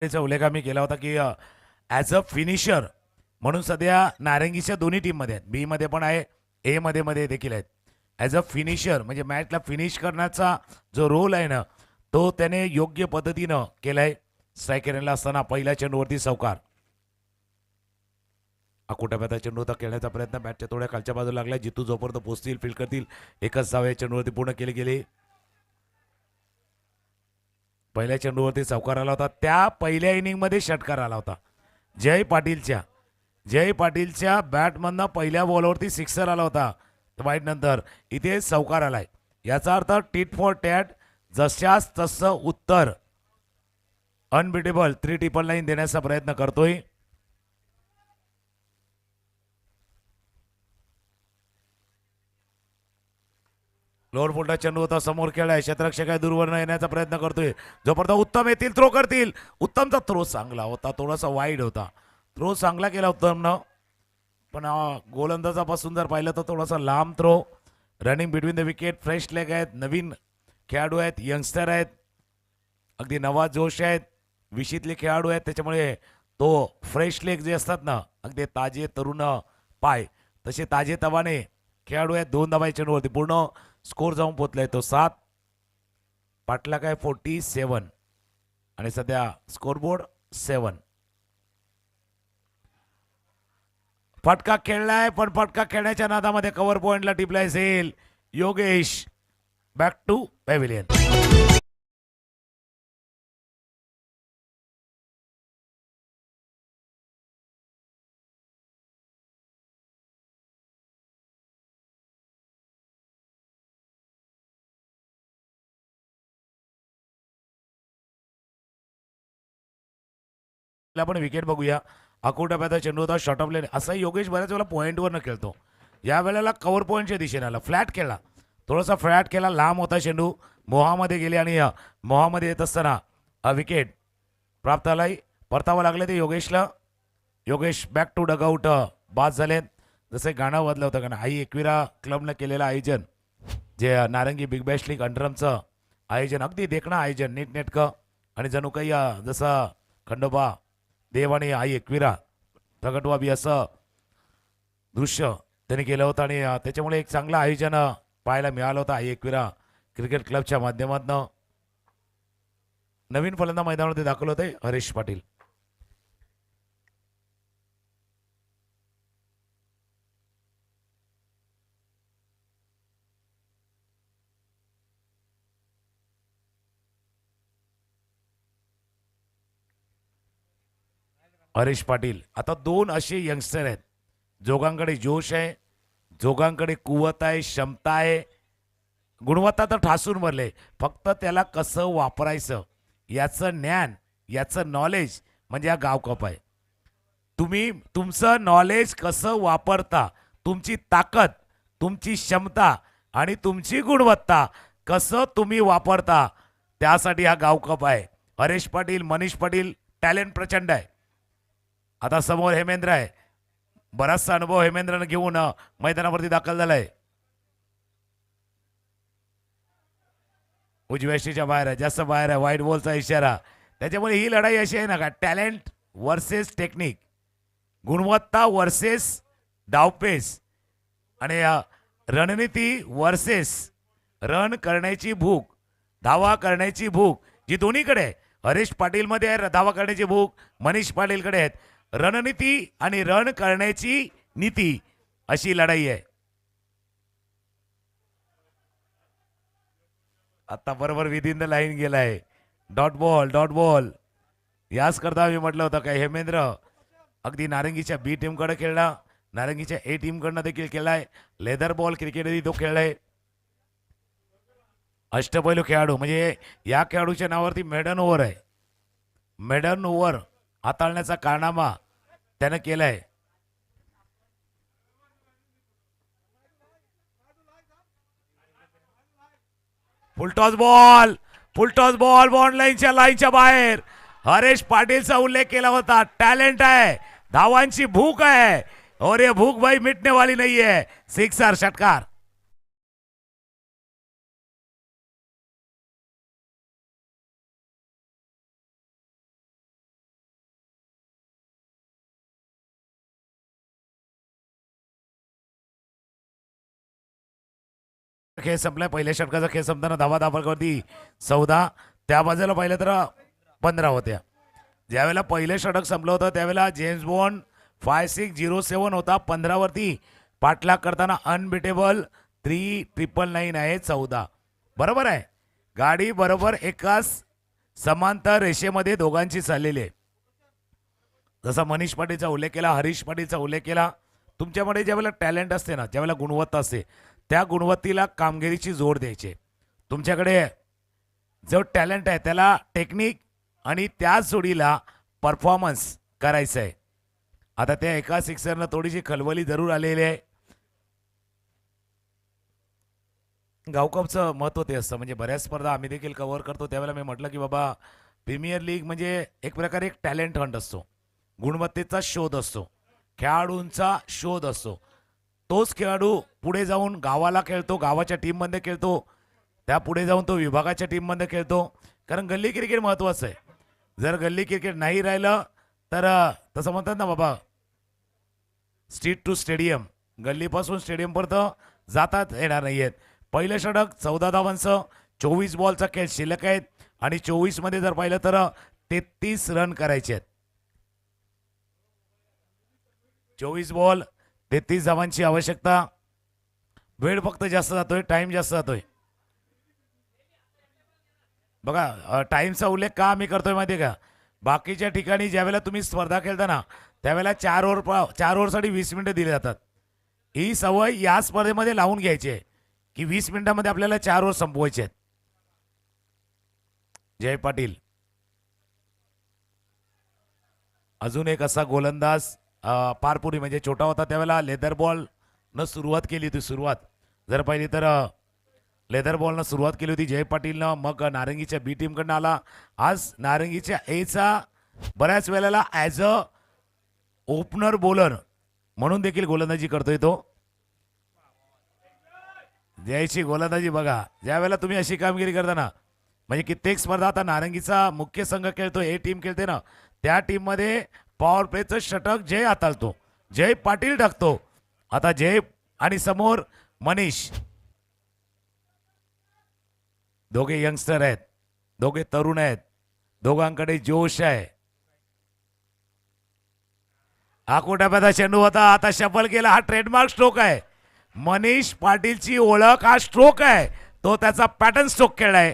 त्याचा उल्लेख आम्ही केला होता की ॲज अ फिनिशर म्हणून सध्या नारंगीच्या दोन्ही टीममध्ये आहेत. बी मध्ये पण आहे, ए मध्ये देखील आहेत. ॲज अ फिनिशर म्हणजे मॅचला फिनिश करण्याचा जो रोल आहे ना, तो त्याने योग्य पद्धतीनं केलाय. स्ट्रायकर एंडला असताना पहिल्या चेंडूवरती सावकार. अकोटाप्याचा चेंडू होता. खेळण्याचा प्रयत्न बॅटच्या थोड्या खालच्या बाजूला लागला. जितू जोपर्यंत पोहोचतील फील्ड करतील. एकच धाव या चेंडूवरती पूर्ण केली गेली. पहिल्या चेंडूवरती सावकार आला होता. त्या पहिल्या इनिंगमध्ये षटकार आला होता जय पाटीलच्या बॅटमधनं पहिल्या बॉलवरती सिक्सर आला होता. वाईट नंतर इथे सावकार आलाय. याचा अर्थ टिट फॉर टॅट, जशास तसं उत्तर. अनबिटेबल 3-9 देण्याचा प्रयत्न करतोय. लोअर फुलटा चेंडू होता. समोर खेळाय. क्षेत्ररक्षक आहे. दूरवर येण्याचा प्रयत्न करतोय. जोपर्यंत उत्तम येतील थ्रो करतील. उत्तमचा थ्रो चांगला होता. थोडासा वाईड होता. थ्रो चांगला केला उत्तमनं. पण गोलंदाजापासून जर पाहिलं तर थोडासा लांब throw. Running between the wicket. Fresh leg आहेत. नवीन खेळाडू आहेत. यंगस्टर आहेत. अगदी नवा जोश आहेत. विशीतले खेळाडू आहेत. त्याच्यामुळे तो फ्रेश लेग जे असतात ना, अगदी ताजे तरुण पाय तसे ताजे तवाने खेळाडू आहेत. 2 धावा चेंडूवरती. पूर्ण स्कोर जाऊन पोहोचलाय तो 7. पाटला काय 47 आणि सध्या स्कोरबोर्ड 7. फटका खेळलाय, पण फटका खेळण्याच्या नादामध्ये कव्हर पॉइंटला टिपलाय असेल योगेश. Back to pavilion. आपण विकेट बघूया. अकोटाप्याचा चेंडू होता. शॉर्ट ऑफ लेन. असा योगेश बऱ्याच वेळेला पॉईंटवर न खेळतो. या वेळेला कव्हर पॉईंटच्या दिशेने आला. फ्लॅट खेळला. थोडासा फ्लॅट केला. लांब होता चेंडू. मोहामध्ये गेले आणि मोहामध्ये येत असताना विकेट प्राप्त आलाय. परतावं लागले ते योगेशला. योगेश बॅक टू डगआउट बाद झाले. जसं गाणं वाजलं होतं कारण आई एकविरा क्लबनं केलेलं आयोजन, जे नारंगी बिग बॅश लीग अंडरमचं आयोजन, अगदी देखणं आयोजन नीटनेटकं. आणि जणू काही जसं खंडोबा देव आणि आई एकविरा प्रगट व्हावी असं दृश्य त्यांनी केलं होतं. आणि त्याच्यामुळे एक चांगलं आयोजन पाहायला मिळालं होतं आई एकविरा क्रिकेट क्लबच्या माध्यमातून. नवीन फलंदाज मैदानामध्ये दाखल होते हरीश पाटील. हरीश पाटील. आता 2 असे यंगस्टर आहेत. जोगांकडे जोश आहे, जोगांकडे कुवत आहे, क्षमता आहे, गुणवत्ता तर ठासून भरले. फक्त त्याला कसं वापरायचं याचं ज्ञान, याचं नॉलेज म्हणजे हा गावकप आहे. तुम्ही तुमचं नॉलेज कसं वापरता, तुमची ताकद, तुमची क्षमता आणि तुमची गुणवत्ता कसं तुम्ही वापरता, त्यासाठी हा गावकप आहे. हरीश पाटील, मनीष पाटील टॅलेंट प्रचंड आहे. आता समोर हेमेंद्र आहे. बराचसा अनुभव हेमेंद्रनं घेऊन मैदानावरती दाखल झालाय. उजव्या यष्टीच्या बाहेर आहे, जास्त बाहेर आहे. व्हाईट बॉलचा इशारा. त्याच्यामुळे ही लढाई अशी आहे ना का, टॅलेंट वर्सेस टेक्निक, गुणवत्ता वर्सेस डावपेस आणि रणनीती वर्सेस रन करण्याची भूक, धावा करण्याची भूक, जी दोन्हीकडे आहे. हरीश पाटीलमध्ये आहे धावा करण्याची भूक, मनीष पाटीलकडे आहेत रणनीती आणि रन करण्याची नीती. अशी लढाई आहे. आता बरोबर विदिन द लाईन गेलाय. Dot ball dot ball. याच करता मी म्हटलं होतं काय हेमेंद्र अगदी नारंगीच्या बी टीमकडे खेळला, नारंगीच्या ए टीमकडनं देखील खेळलाय. लेदर बॉल क्रिकेटही तो खेळलाय. अष्टपैलू खेळाडू म्हणजे या खेळाडूच्या नावावरती मेडन ओव्हर आहे. मेडन ओव्हर हाताळण्याचा कारनामा त्यानं केलाय. फुलटॉस बॉल बॉन्ड लाईनच्या बाहेर. हरेश पाटीलचा उल्लेख केला होता. टॅलेंट आहे, धावांची भूक आहे और ये भूक भाई मिटने वाली नहीं है. सिक्सर षटकार. खेळ संपलाय. पहिल्या षटकाचा खेळ संपताना धावा दाखवती 14. त्या बाजूला पाहिलं तर 15 होत्या. ज्यावेळेला पहिलं षटक संपलं होतं त्यावेळेला जेम्स बॉन्ड 5607 होता. 15 वरती पाठलाग करताना अनबिटेबल 3999 आहे 14. बरोबर आहे. गाडी बरोबर एकाच समांतर रेषेमध्ये दोघांची चाललेली आहे. जसा मनीष पाटीलचा उल्लेख केला, हरीश पाटीलचा उल्लेख केला. तुमच्यामध्ये ज्यावेळेला टॅलेंट असते ना, ज्यावेळेला गुणवत्ता असते, त्या गुणवत्तेला कामगिरीची जोड द्यायची. तुमच्याकडे जो टॅलेंट आहे त्याला टेक्निक आणि त्याच जोडीला परफॉर्मन्स करायचं आहे. आता त्या एका सिक्सरनं थोडीशी खलबली जरूर आलेली आहे. गावकपचं महत्त्व ते असतं. म्हणजे बऱ्याच स्पर्धा आम्ही देखील कव्हर करतो. त्यावेळेला मी म्हटलं की बाबा प्रीमियर लीग म्हणजे एक प्रकारे एक टॅलेंट हंट असतो, गुणवत्तेचा शोध असतो, खेळाडूंचा शोध असतो. तोच खेळाडू पुढे जाऊन गावाला खेळतो, गावाच्या टीममध्ये खेळतो, त्या पुढे जाऊन तो विभागाच्या टीममध्ये खेळतो. कारण गल्ली क्रिकेट महत्त्वाचं आहे. जर गल्ली क्रिकेट नाही राहिलं तर तसं म्हणतात ना बाबा स्ट्रीट टू स्टेडियम, गल्लीपासून स्टेडियमपर्यंत जातात येणार नाही आहेत. पहिलं षटक 14 धावांचं, 24 बॉलचा खेळ शिल्लक आहेत आणि 24 मध्ये जर पाहिलं तर 33 रन करायचे आहेत. 24 बॉल 33 धावांची आवश्यकता. वेळ फक्त जास्त जातोय, टाइम जास्त जातोय. बघा टाइमचा उल्लेख का आम्ही करतोय माहिती आहे का? बाकीच्या ठिकाणी ज्यावेळेला तुम्ही स्पर्धा खेळता ना त्यावेळेला 4 ओव्हरसाठी 20 मिनिटं दिली जातात. ही सवय या स्पर्धेमध्ये लावून घ्यायची आहे की 20 मिनिटांमध्ये आपल्याला 4 ओव्हर संपवायचे आहेत. जय पाटील अजून एक असा गोलंदाज पारपुरी म्हणजे छोटा होता त्यावेळेला लेदर बॉल न सुरुवात केली होती. सुरुवात जर पाहिली तर लेदर बॉलनं सुरुवात केली होती जय पाटीलनं. मग नारंगीच्या बी टीमकडनं आला. आज नारंगीच्या एचा बऱ्याच वेळेला ॲज अ ओपनर बॉलर म्हणून देखील गोलंदाजी करतोय तो. जयची गोलंदाजी बघा. ज्यावेळेला तुम्ही अशी कामगिरी करता ना, म्हणजे कित्येक स्पर्धा आता नारंगीचा मुख्य संघ खेळतो, ए टीम खेळते ना, त्या टीममध्ये पॉवर प्लेचं षटक जय हाताळतो, जय पाटील टाकतो. आता जय आणि समोर मनीष, दोघे यंगस्टर आहेत, दोघे तरुण आहेत, दोघांकडे जोश आहे. आकोटाप्याचा चेंडू होता, आता शफल केला. हा ट्रेडमार्क स्ट्रोक आहे. मनीष पाटीलची ओळख हा स्ट्रोक आहे. तो त्याचा पॅटर्न स्ट्रोक खेळलाय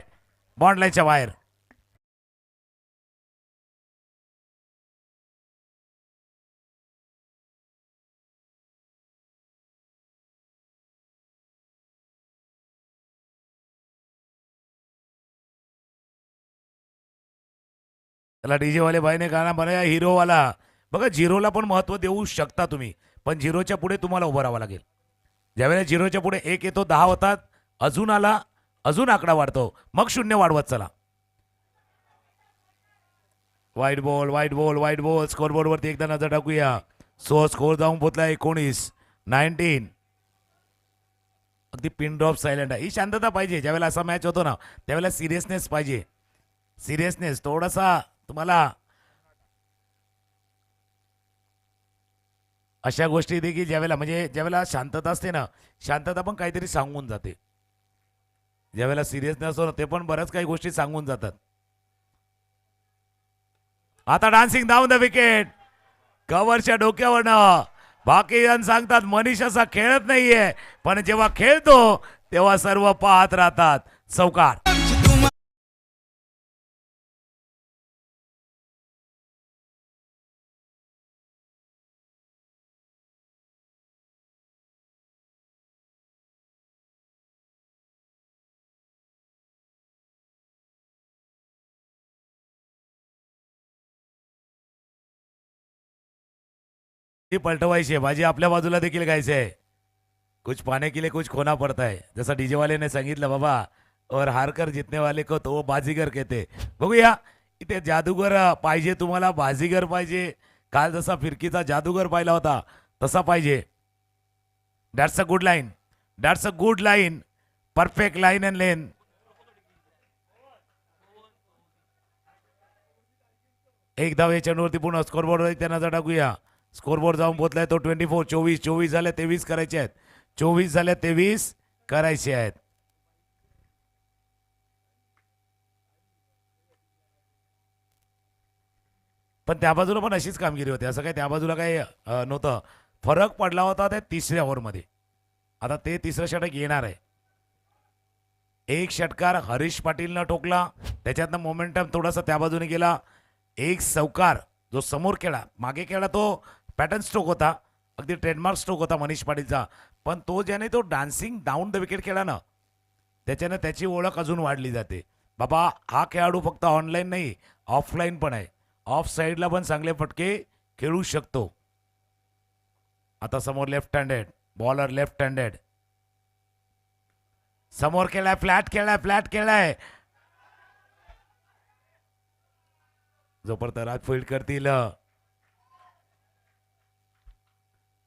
बॉन्ड लाईनच्या बाहेर. त्याला डीजे वाले भाईने गाणं बनाया हिरो वाला. बघा झिरोला पण महत्व देऊ शकता तुम्ही, पण झिरोच्या पुढे तुम्हाला उभं राहावं लागेल. ज्यावेळेला झिरोच्या पुढे 1 येतो, 10 होतात, अजून आला, अजून आकडा वाढतो, मग 0 वाढवत चला. वाईट ball wide ball wide ball. Scoreboard वरती एकदा नजर टाकूया. स्कोर जाऊन पोचला 19. अगदी पिन ड्रॉप सायलेंट आहे. ही शांतता पाहिजे. ज्यावेळेला असा मॅच होतो ना त्यावेळेला सिरियसनेस पाहिजे. सिरियसनेस थोडासा तुम्हाला अशा गोष्टी देखील ज्यावेळेला म्हणजे ज्यावेळेला शांतता असते ना, शांतता पण काहीतरी सांगून जाते. ज्यावेळेला सिरियसनेस असतो ना ते पण बऱ्याच काही गोष्टी सांगून जातात. आता डान्सिंग डाऊन द विकेट, कव्हरच्या डोक्यावरनं. बाकी जण सांगतात मनीष असा खेळत नाहीये, पण जेव्हा खेळतो तेव्हा सर्व पाहत राहतात. चौकार. पलटवायची आहे, बाजी आपल्या बाजूला देखील गायचे आहे. कुछ पाने के लिए कुछ खोना पड़ता है, जसं डीजे वाले ने सांगितलं बाबा, और हारकर जितने वाले को तो वो बाजीगर कहते. बघूया इथे जादूगर पाहिजे तुम्हाला, बाजीगर पाहिजे. काल जसा फिरकीचा जादूगर पाहिला होता तसा पाहिजे. That's a good line, that's a good line, perfect line and lane. एक धाव या चेंडूवरती पूर्ण स्कोरबोर्डवर त्यांना नजर टाकूया. स्कोरबोर्ड जाऊन पोहोचलाय तो 24. 24 झाले, 23 करायचे आहेत. 24 झाले, 23 करायचे आहेत. पण त्या बाजूला पण अशीच कामगिरी होती, असं काय त्या बाजूला काही नव्हतं. फरक पडला होता त्या तिसऱ्या ओव्हरमध्ये. आता ते तिसरं षटक येणार आहे. एक षटकार हरीश पाटीलनं टोकला, त्याच्यातनं मोमेंटम थोडासा त्या बाजूने गेला. एक चौकार जो समोर खेळा, मागे खेळा तो पॅटर्न स्ट्रोक होता, अगदी ट्रेडमार्क स्ट्रोक होता मनीष पाटीलचा. पण तो ज्याने तो डान्सिंग डाऊन द विकेट खेळला ना, त्याच्यानं त्याची ओळख अजून वाढली जाते. बाबा हा खेळाडू फक्त ऑनलाईन नाही, ऑफलाईन पण आहे. ऑफ साईडला पण चांगले फटके खेळू शकतो. आता समोर left handed bowler, left handed समोर खेळाय, फ्लॅट खेळाय, फ्लॅट खेळाय. जोपर्यंत राज फील्ड करतील.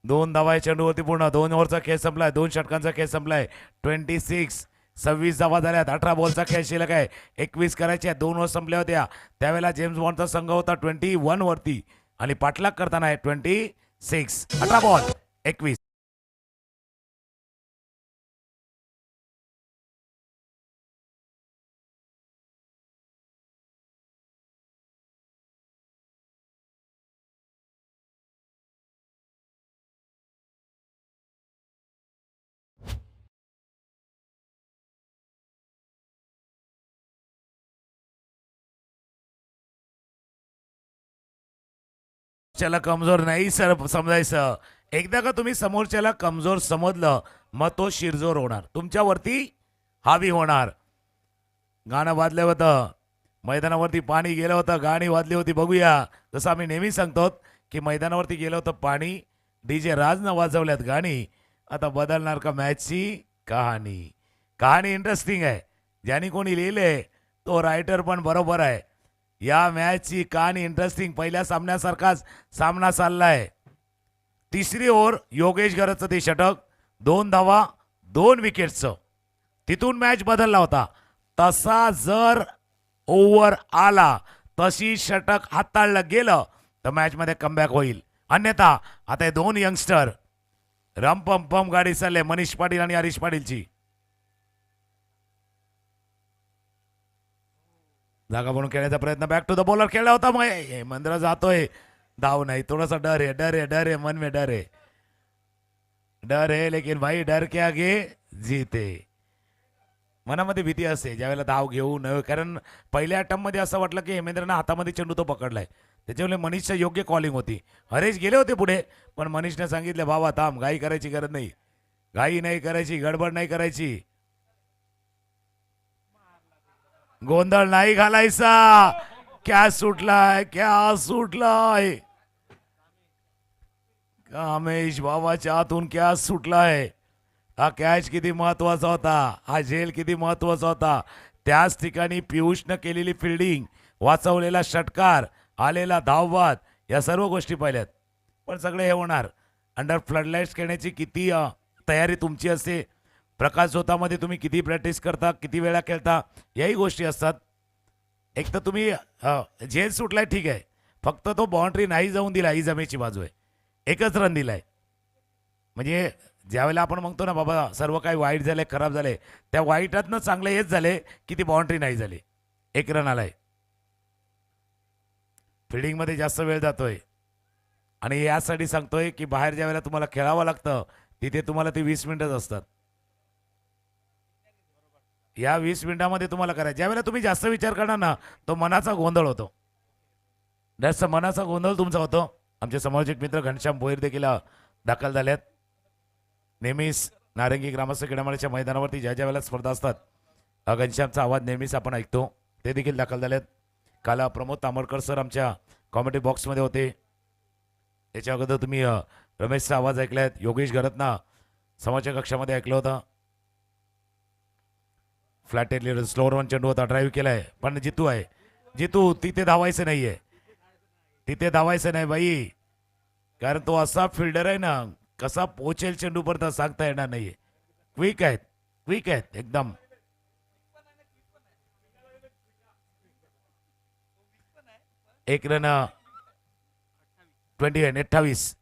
2 धावा चेंडूवरती पूर्ण. 2 ओव्हरचा खेळ संपलाय, 2 षटकांचा खेळ संपलाय. 26 26 धावा झाल्यात. 18 बॉलचा खेळ शिल्लक आहे. 21 करायचे. 2 ओव्हर संपल्या होत्या त्यावेळेला जेम्स बॉन्डचा संघ होता 21 वरती आणि पाठलाग करताना आहे 26. 18 बॉल 21. त्याला कमजोर नाही सर समजायचं. एकदा का तुम्ही समोरच्याला कमजोर समजलं मग तो शिरजोर होणार, तुमच्यावरती हावी होणार. गाणं वाजलं होतं, मैदानावरती पाणी गेलं होतं, गाणी वाजली होती. बघूया, जसं आम्ही नेहमी सांगतो की मैदानावरती गेलं होतं पाणी, डीजे राजनं वाजवल्यात गाणी. आता बदलणार का मॅचची कहाणी? कहाणी इंटरेस्टिंग आहे. ज्याने कोणी लिहिले तो रायटर पण बरोबर आहे. या मॅचची कहाणी इंटरेस्टिंग. पहिल्या सामन्यासारखाच सामना चाललाय. तिसरी ओव्हर योगेश गरजचं ते षटक, 2 धावा 2 विकेट्सचं. तिथून मॅच बदलला होता. तसा जर ओव्हर आला, तशी षटक हाताळलं गेलं तर मॅचमध्ये कमबॅक होईल. अन्यथा आता हे 2 यंगस्टर रमपम पम गाडी चालले, मनीष पाटील आणि हरीश पाटीलची. जागा म्हणून खेळण्याचा प्रयत्न, बॅक टू द बॉलर खेळला होता. मग हेमंद्र जातोय, धाव नाही. थोडासा डर है, डर है, डर है, मन में डर है, डर है, लेकिन भाई डर के आगे जीते. मनामध्ये भीती असते ज्यावेळेला धाव घेऊ नये, कारण पहिल्या अटॅम्पमध्ये असं वाटलं की हेमेंद्रनं हातामध्ये चेंडू तो पकडलाय, त्याच्यामुळे मनीषच्या योग्य कॉलिंग होती. हरेश गेले होते पुढे, पण मनीषने सांगितलं बाबा थांब, घाई करायची गरज नाही, घाई नाही करायची, गडबड नाही करायची, गोंधळ नाही घालायचा. क्या सुटलाय, क्या सुटलाय, कामेश बाबाच्या आतून क्या सुटलाय. हा कॅच किती महत्वाचा होता, हा झेल किती महत्वाचा होता. त्याच ठिकाणी पियुषनं केलेली फिल्डिंग, वाचवलेला षटकार, आलेला धावबाद, या सर्व गोष्टी पाहिल्यात. पण सगळे हे होणार अंडर फ्लडलाईट्स खेळण्याची किती तयारी तुमची असते, प्रकाश झोतामध्ये तुम्ही किती प्रॅक्टिस करता, किती वेळा खेळता, याही गोष्टी असतात. एक तर तुम्ही झेल सुटलाय ठीक आहे, फक्त तो बाउंड्री नाही जाऊन दिला, ही जमेची बाजू आहे, एकच रन दिलाय. म्हणजे ज्यावेळेला आपण म्हणतो ना बाबा सर्व काही वाईट झाले, खराब झाले, त्या वाईटातनं चांगले हेच झाले की ती बाउंड्री नाही झाली, 1 रन आलाय. फिल्डिंगमध्ये जास्त वेळ जातोय आणि यासाठी सांगतोय की बाहेर ज्या वेळेला तुम्हाला खेळावं लागतं तिथे तुम्हाला ते 20 मिनिटच असतात. या 20 मिनिटामध्ये तुम्हाला करायचं, ज्यावेळेला तुम्ही जास्त विचार करणार ना तो मनाचा गोंधळ होतो. जास्त मनाचा गोंधळ तुमचा होतो. आमचे समालोचक मित्र घनश्याम भोईर देखील दाखल झालेत. नेहमीच नारंगी ग्रामस्थ क्रीडामंडळाच्या मैदानावरती ज्या ज्या वेळेला स्पर्धा असतात घनश्यामचा आवाज नेहमीच आपण ऐकतो, ते देखील दाखल झालेत. काल प्रमोद तांबडकर सर आमच्या कॉमेडी बॉक्समध्ये होते. याच्या अगोदर तुम्ही रमेशचा आवाज ऐकलाय, योगेश घरतना समाजच्या कक्षामध्ये ऐकलं होतं. फ्लॅट एरियर स्लोअर वन चेंडू होता, ड्राईव्ह केलाय, पण जितू आहे. जितू तिथे धावायचं नाहीये, तिथे धावायचं नाही बाई, कारण तो असा फिल्डर आहे ना, कसा पोचेल चेंडू पर्यंत सांगता येणार नाहीये. क्विक आहेत, क्विक आहेत एकदम. एक रन 28.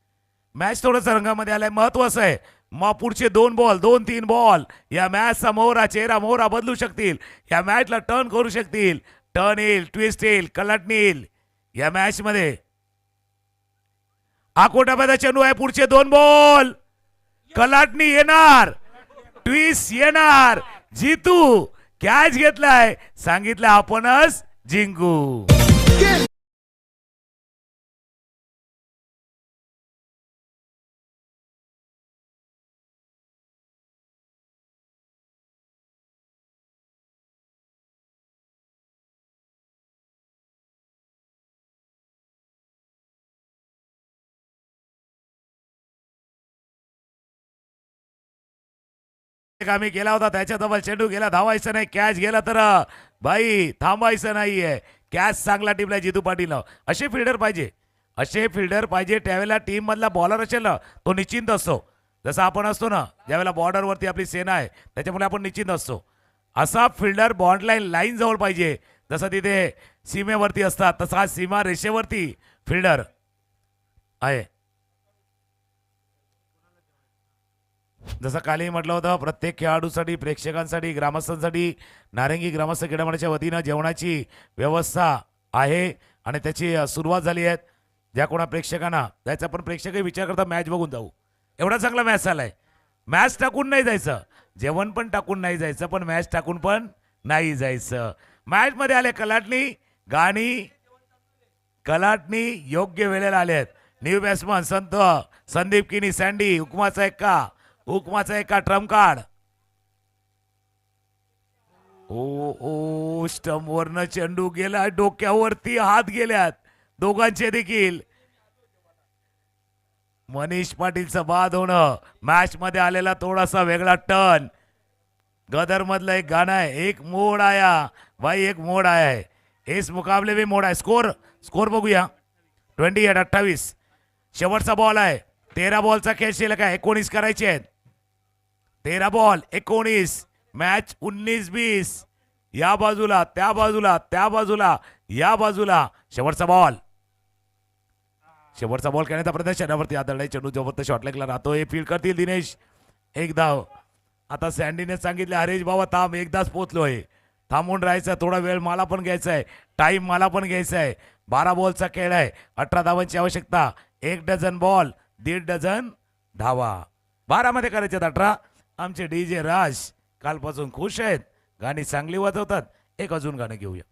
मॅच थोडंसं रंगामध्ये आलाय, महत्वाचं आहे. मग पुढचे 2 बॉल 2-3 बॉल या मॅचचा चेहरा मोहरा बदलू शकतील, या मॅचला टर्न करू शकतील. टर्न येईल, ट्विस्ट येईल, कलाटणी येईल या मॅच मध्ये. आकोटामध्ये चेंडू आहे, पुढचे 2 बॉल, कलाटणी येणार, ट्विस्ट येणार. जितू कॅच घेतलाय, सांगितलं आपणच जिंकू. आम्ही केला होता, त्याच्या डबल चेंडू गेला, धावायचं नाही, कॅच गेला तर बाई थांबायचं नाहीये. कॅच चांगला टिपला जितू पाटील. असे फिल्डर पाहिजे, असे फिल्डर पाहिजे. त्यावेळेला टीम मधला बॉलर असेल ना, तो निश्चिंत असतो. जसं आपण असतो ना, ज्यावेळेला बॉर्डरवरती आपली सेना आहे, त्याच्यामुळे आपण निश्चिंत असतो. असा फिल्डर बॉन्ड लाईन जवळ पाहिजे. जसं तिथे सीमेवरती असतात, तसा सीमा रेषेवरती फिल्डर आहे. जसं कालही म्हटलं होतं, प्रत्येक खेळाडूसाठी, प्रेक्षकांसाठी, ग्रामस्थांसाठी नारंगी ग्रामस्थ क्रीडामंडळाच्या वतीनं जेवणाची व्यवस्था आहे आणि त्याची सुरुवात झाली आहे. ज्या कोणा प्रेक्षकांना जायचं, पण प्रेक्षकही विचार करता मॅच बघून जाऊ. एवढा चांगला मॅच झालाय, मॅच टाकून नाही जायचं, जेवण पण टाकून नाही जायचं, पण मॅच टाकून पण नाही जायचं. मॅच मध्ये आले कलाटणी, गाणी, कलाटणी योग्य वेळेला आले आहेत. न्यू बॅट्समन संदीप किनी, सँडी, हुकमाचा एका ट्रम्प कार्ड. ओ स्टंप वरनं चेंडू गेला, डोक्यावरती हात गेल्यात दोघांचे देखील. मनीष पाटीलचं बाद होणं, मॅच मध्ये आलेला थोडासा वेगळा टर्न. गदर मधलं एक गाणं आहे, एक मोड आया भाई, एक मोड आया है, इस मुकाबले में मोड आहे. स्कोर बघूया, 28. शेवटचा बॉल आहे, 13 बॉलचा खेळ शिल्लक आहे, 19 करायचे आहेत. 13 बॉल 19, मॅच 19-20. या बाजूला, त्या बाजूला, त्या बाजूला, या बाजूला. शेवटचा बॉल करण्याचा प्रयत्न, शनावरती आदळलाय चेंडू, जबरदस्त शॉट लेगला राहतोय. फील्ड करतील दिनेश, एक धाव. आता सँडीने सांगितले, हरेश बाबा थांब, एकदाच पोहोचलोय, थांबून राहायचं, थोडा वेळ मला पण घ्यायचा आहे, टाइम मला पण घ्यायचा आहे. 12 बॉलचा खेळ आहे, 18 धावांची आवश्यकता. 1 डझन बॉल, 1.5 डझन धावा. 12 मध्ये करायचे 18. आमचे डीजे राज कालपासून खुश आहेत, गाणी चांगली वाजवतात. एक अजून गाणं घेऊया.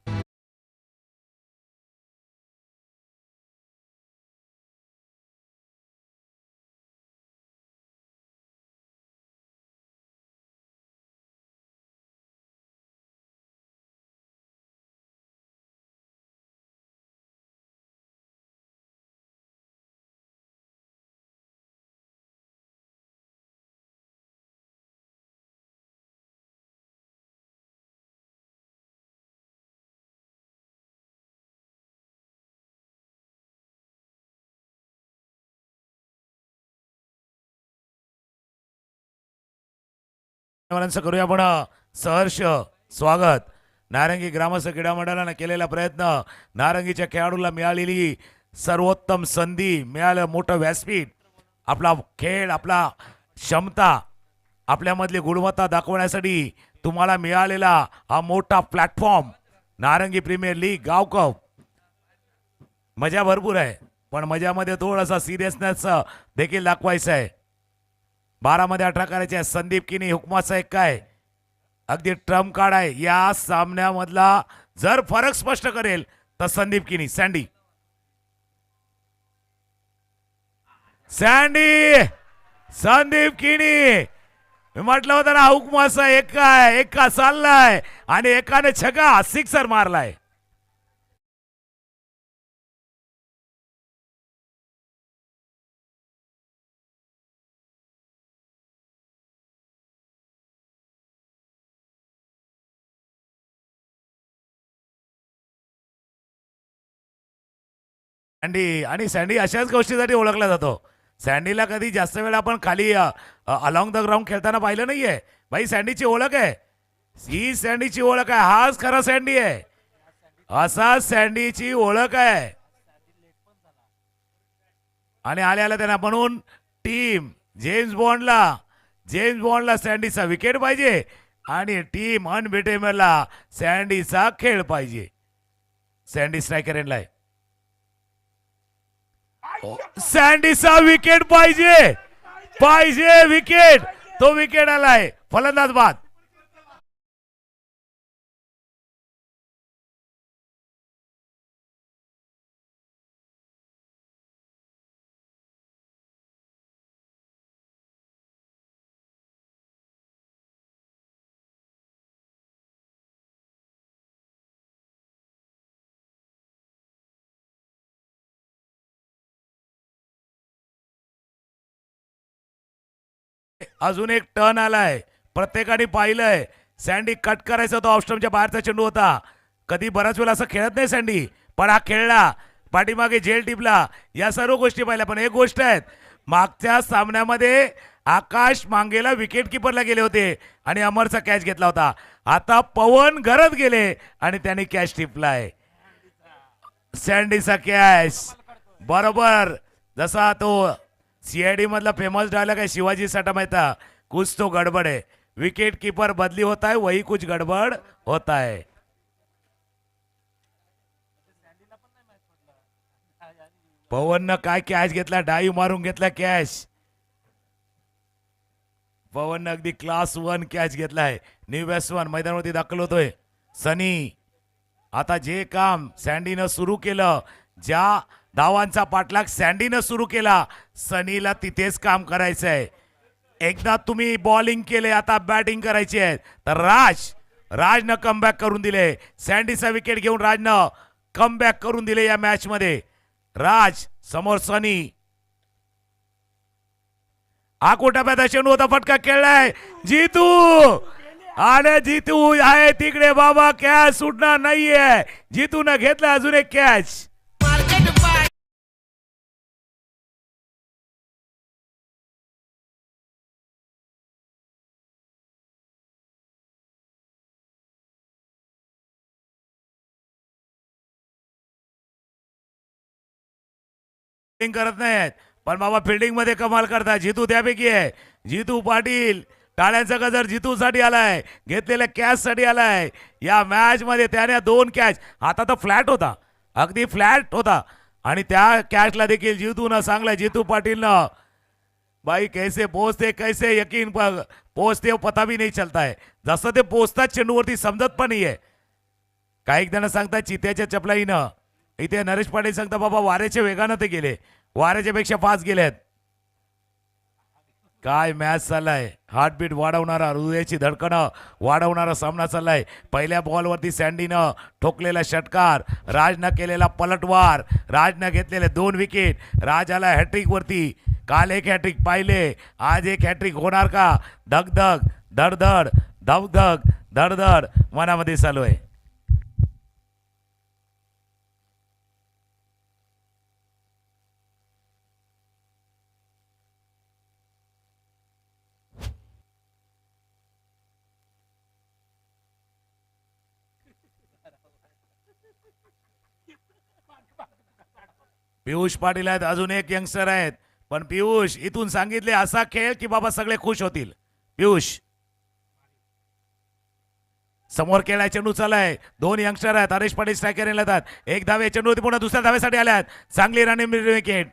करूया आपण सहर्ष स्वागत. नारंगी ग्रामस्थ क्रीडा मंडळानं केलेला प्रयत्न, नारंगीच्या खेळाडूला मिळालेली सर्वोत्तम संधी, मिळालं मोठं व्यासपीठ, आपला खेळ, आपला क्षमता, आपल्यामधली गुणवत्ता दाखवण्यासाठी तुम्हाला मिळालेला हा मोठा प्लॅटफॉर्म, नारंगी प्रीमियर लीग गाव कप. मजा भरपूर आहे, पण मजामध्ये थोडासा सिरियसनेस देखील दाखवायचा आहे. 12 मध्ये 18 करायचे आहे. संदीप किनी, हुकमाचा एक काय अगदी ट्रम्प कार्ड आहे या सामन्यामधला. जर फरक स्पष्ट करेल तर संदीप किनी, सँडी संदीप किनी. मी म्हटलं होतं ना, हुकमाचा एका चाललाय आणि एकाने छगा सिक्सर मारलाय. सँडी आणि सँडी अशाच गोष्टीसाठी ओळखला जातो. सँडीला कधी जास्त वेळ आपण खाली अलॉंग द ग्राउंड खेळताना पाहिलं नाहीये. भाई सँडीची ओळख आहे, ही सँडीची ओळख आहे, हाच खरा सँडी आहे, असा सँडीची ओळख आहे. आणि आल्या त्यांना म्हणून टीम जेम्स बॉन्डला सँडीचा विकेट पाहिजे आणि टीम अनबिटेबलला सँडीचा खेळ पाहिजे. सँडी स्ट्रायकर एंडला आहे. सँडीचा विकेट पाहिजे विकेट. तो विकेट आलाय, फलंदाज बाद. अजून एक टर्न आलाय, प्रत्येकाने पाहिलंय. सँडी कट करायचा तो ऑफस्टम्पच्या बाहेरचा चेंडू होता. कधी बराच वेळा असं खेळत नाही सँडी, पण हा खेळला, पाठीमागे झेल टिपला, या सर्व गोष्टी पाहिल्या. पण एक गोष्ट आहे, मागच्या सामन्यामध्ये आकाश मांगेला विकेट किपरला गेले होते आणि अमरचा कॅच घेतला होता. आता पवन घरात गेले आणि त्याने कॅच टिपलाय. सँडीचा कॅच बरोबर जसा तो सीआयडी मधला फेमस डायलॉग आहे शिवाजी साठा मेहता, कुछ तो गडबड है, विकेट कीपर बदली होता है, वही कुछ गडबड होता है. पवननं काय कॅच घेतला, डाईव्ह मारून घेतला कॅच. पवननं अगदी क्लास 1 कॅच घेतलाय. न्यू बॅट्समन मैदानावरती दाखल होतोय. सनी आता जे काम सँडीनं सुरू केलं, ज्या धावांचा पाठलाग सँडीनं सुरू केला, सनीला तिथेच काम करायचं आहे. एकदा तुम्ही बॉलिंग केले, आता बॅटिंग करायची आहे. तर राजनं कमबॅक करून दिले. सँडीचा विकेट घेऊन राजनं कमबॅक करून दिले या मॅच मध्ये. राज समोर सनी, हा कोटाप्याचा चेंडू होता, फटका खेळलाय जीतू, आणि जीतू आहे तिकडे बाबा, कॅच सुटणार नाहीये. जीतून घेतला अजून एक कॅच. करत नाहीत पण बाबा फिल्डिंग मध्ये कमाल करतात. जीतू त्यापैकी आहे. जीतू पाटील टाळ्यांचा गजर जीतूसाठी आलाय, घेतलेल्या कॅच साठी आलाय. या मॅच मध्ये त्याने 2 कॅच, आता तर फ्लॅट होता, अगदी फ्लॅट होता, आणि त्या कॅचला देखील जीतून सांगलाय. जीतू पाटीलनं भाई कैसे पोचते, कैसे यकीन पोचते पता भी नहीं चलता है. जसं ते पोचतात चेंडूवरती समजत पण नाहीये. काही जण सांगतात चित्याच्या चपलाईनं, इथे नरेश पाटील सांगता बाबा वाऱ्याच्या वेगानं ते गेले, वाऱ्याच्या पेक्षा फास्ट गेलेत. काय मॅच चाललाय, हार्टबीट वाढवणारा, हृदयाची धडकणं वाढवणारा सामना चाललाय. पहिल्या बॉलवरती सँडीनं ठोकलेला षटकार, राजनं केलेला पलटवार, राजनं घेतलेले 2 विकेट. राज आला हॅट्रिक वरती. काल एक हॅट्रिक पाहिले, आज एक हॅट्रिक होणार का? धगधग धडधड धगधग धडधड मनामध्ये चालू आहे. पियुष पाटील आहेत, अजून एक यंगस्टर आहेत, पण पियुष इथून सांगितले असा खेळ की बाबा सगळे खुश होतील. पियुष समोर खेळाय, चेंडू चालाय, 2 यंगस्टर आहेत. हरेश पाटील स्ट्रायकर येतात, एक धावे चेंडू होती, पुन्हा दुसऱ्या धावेसाठी आल्यात. चांगली रनिंग विकेट.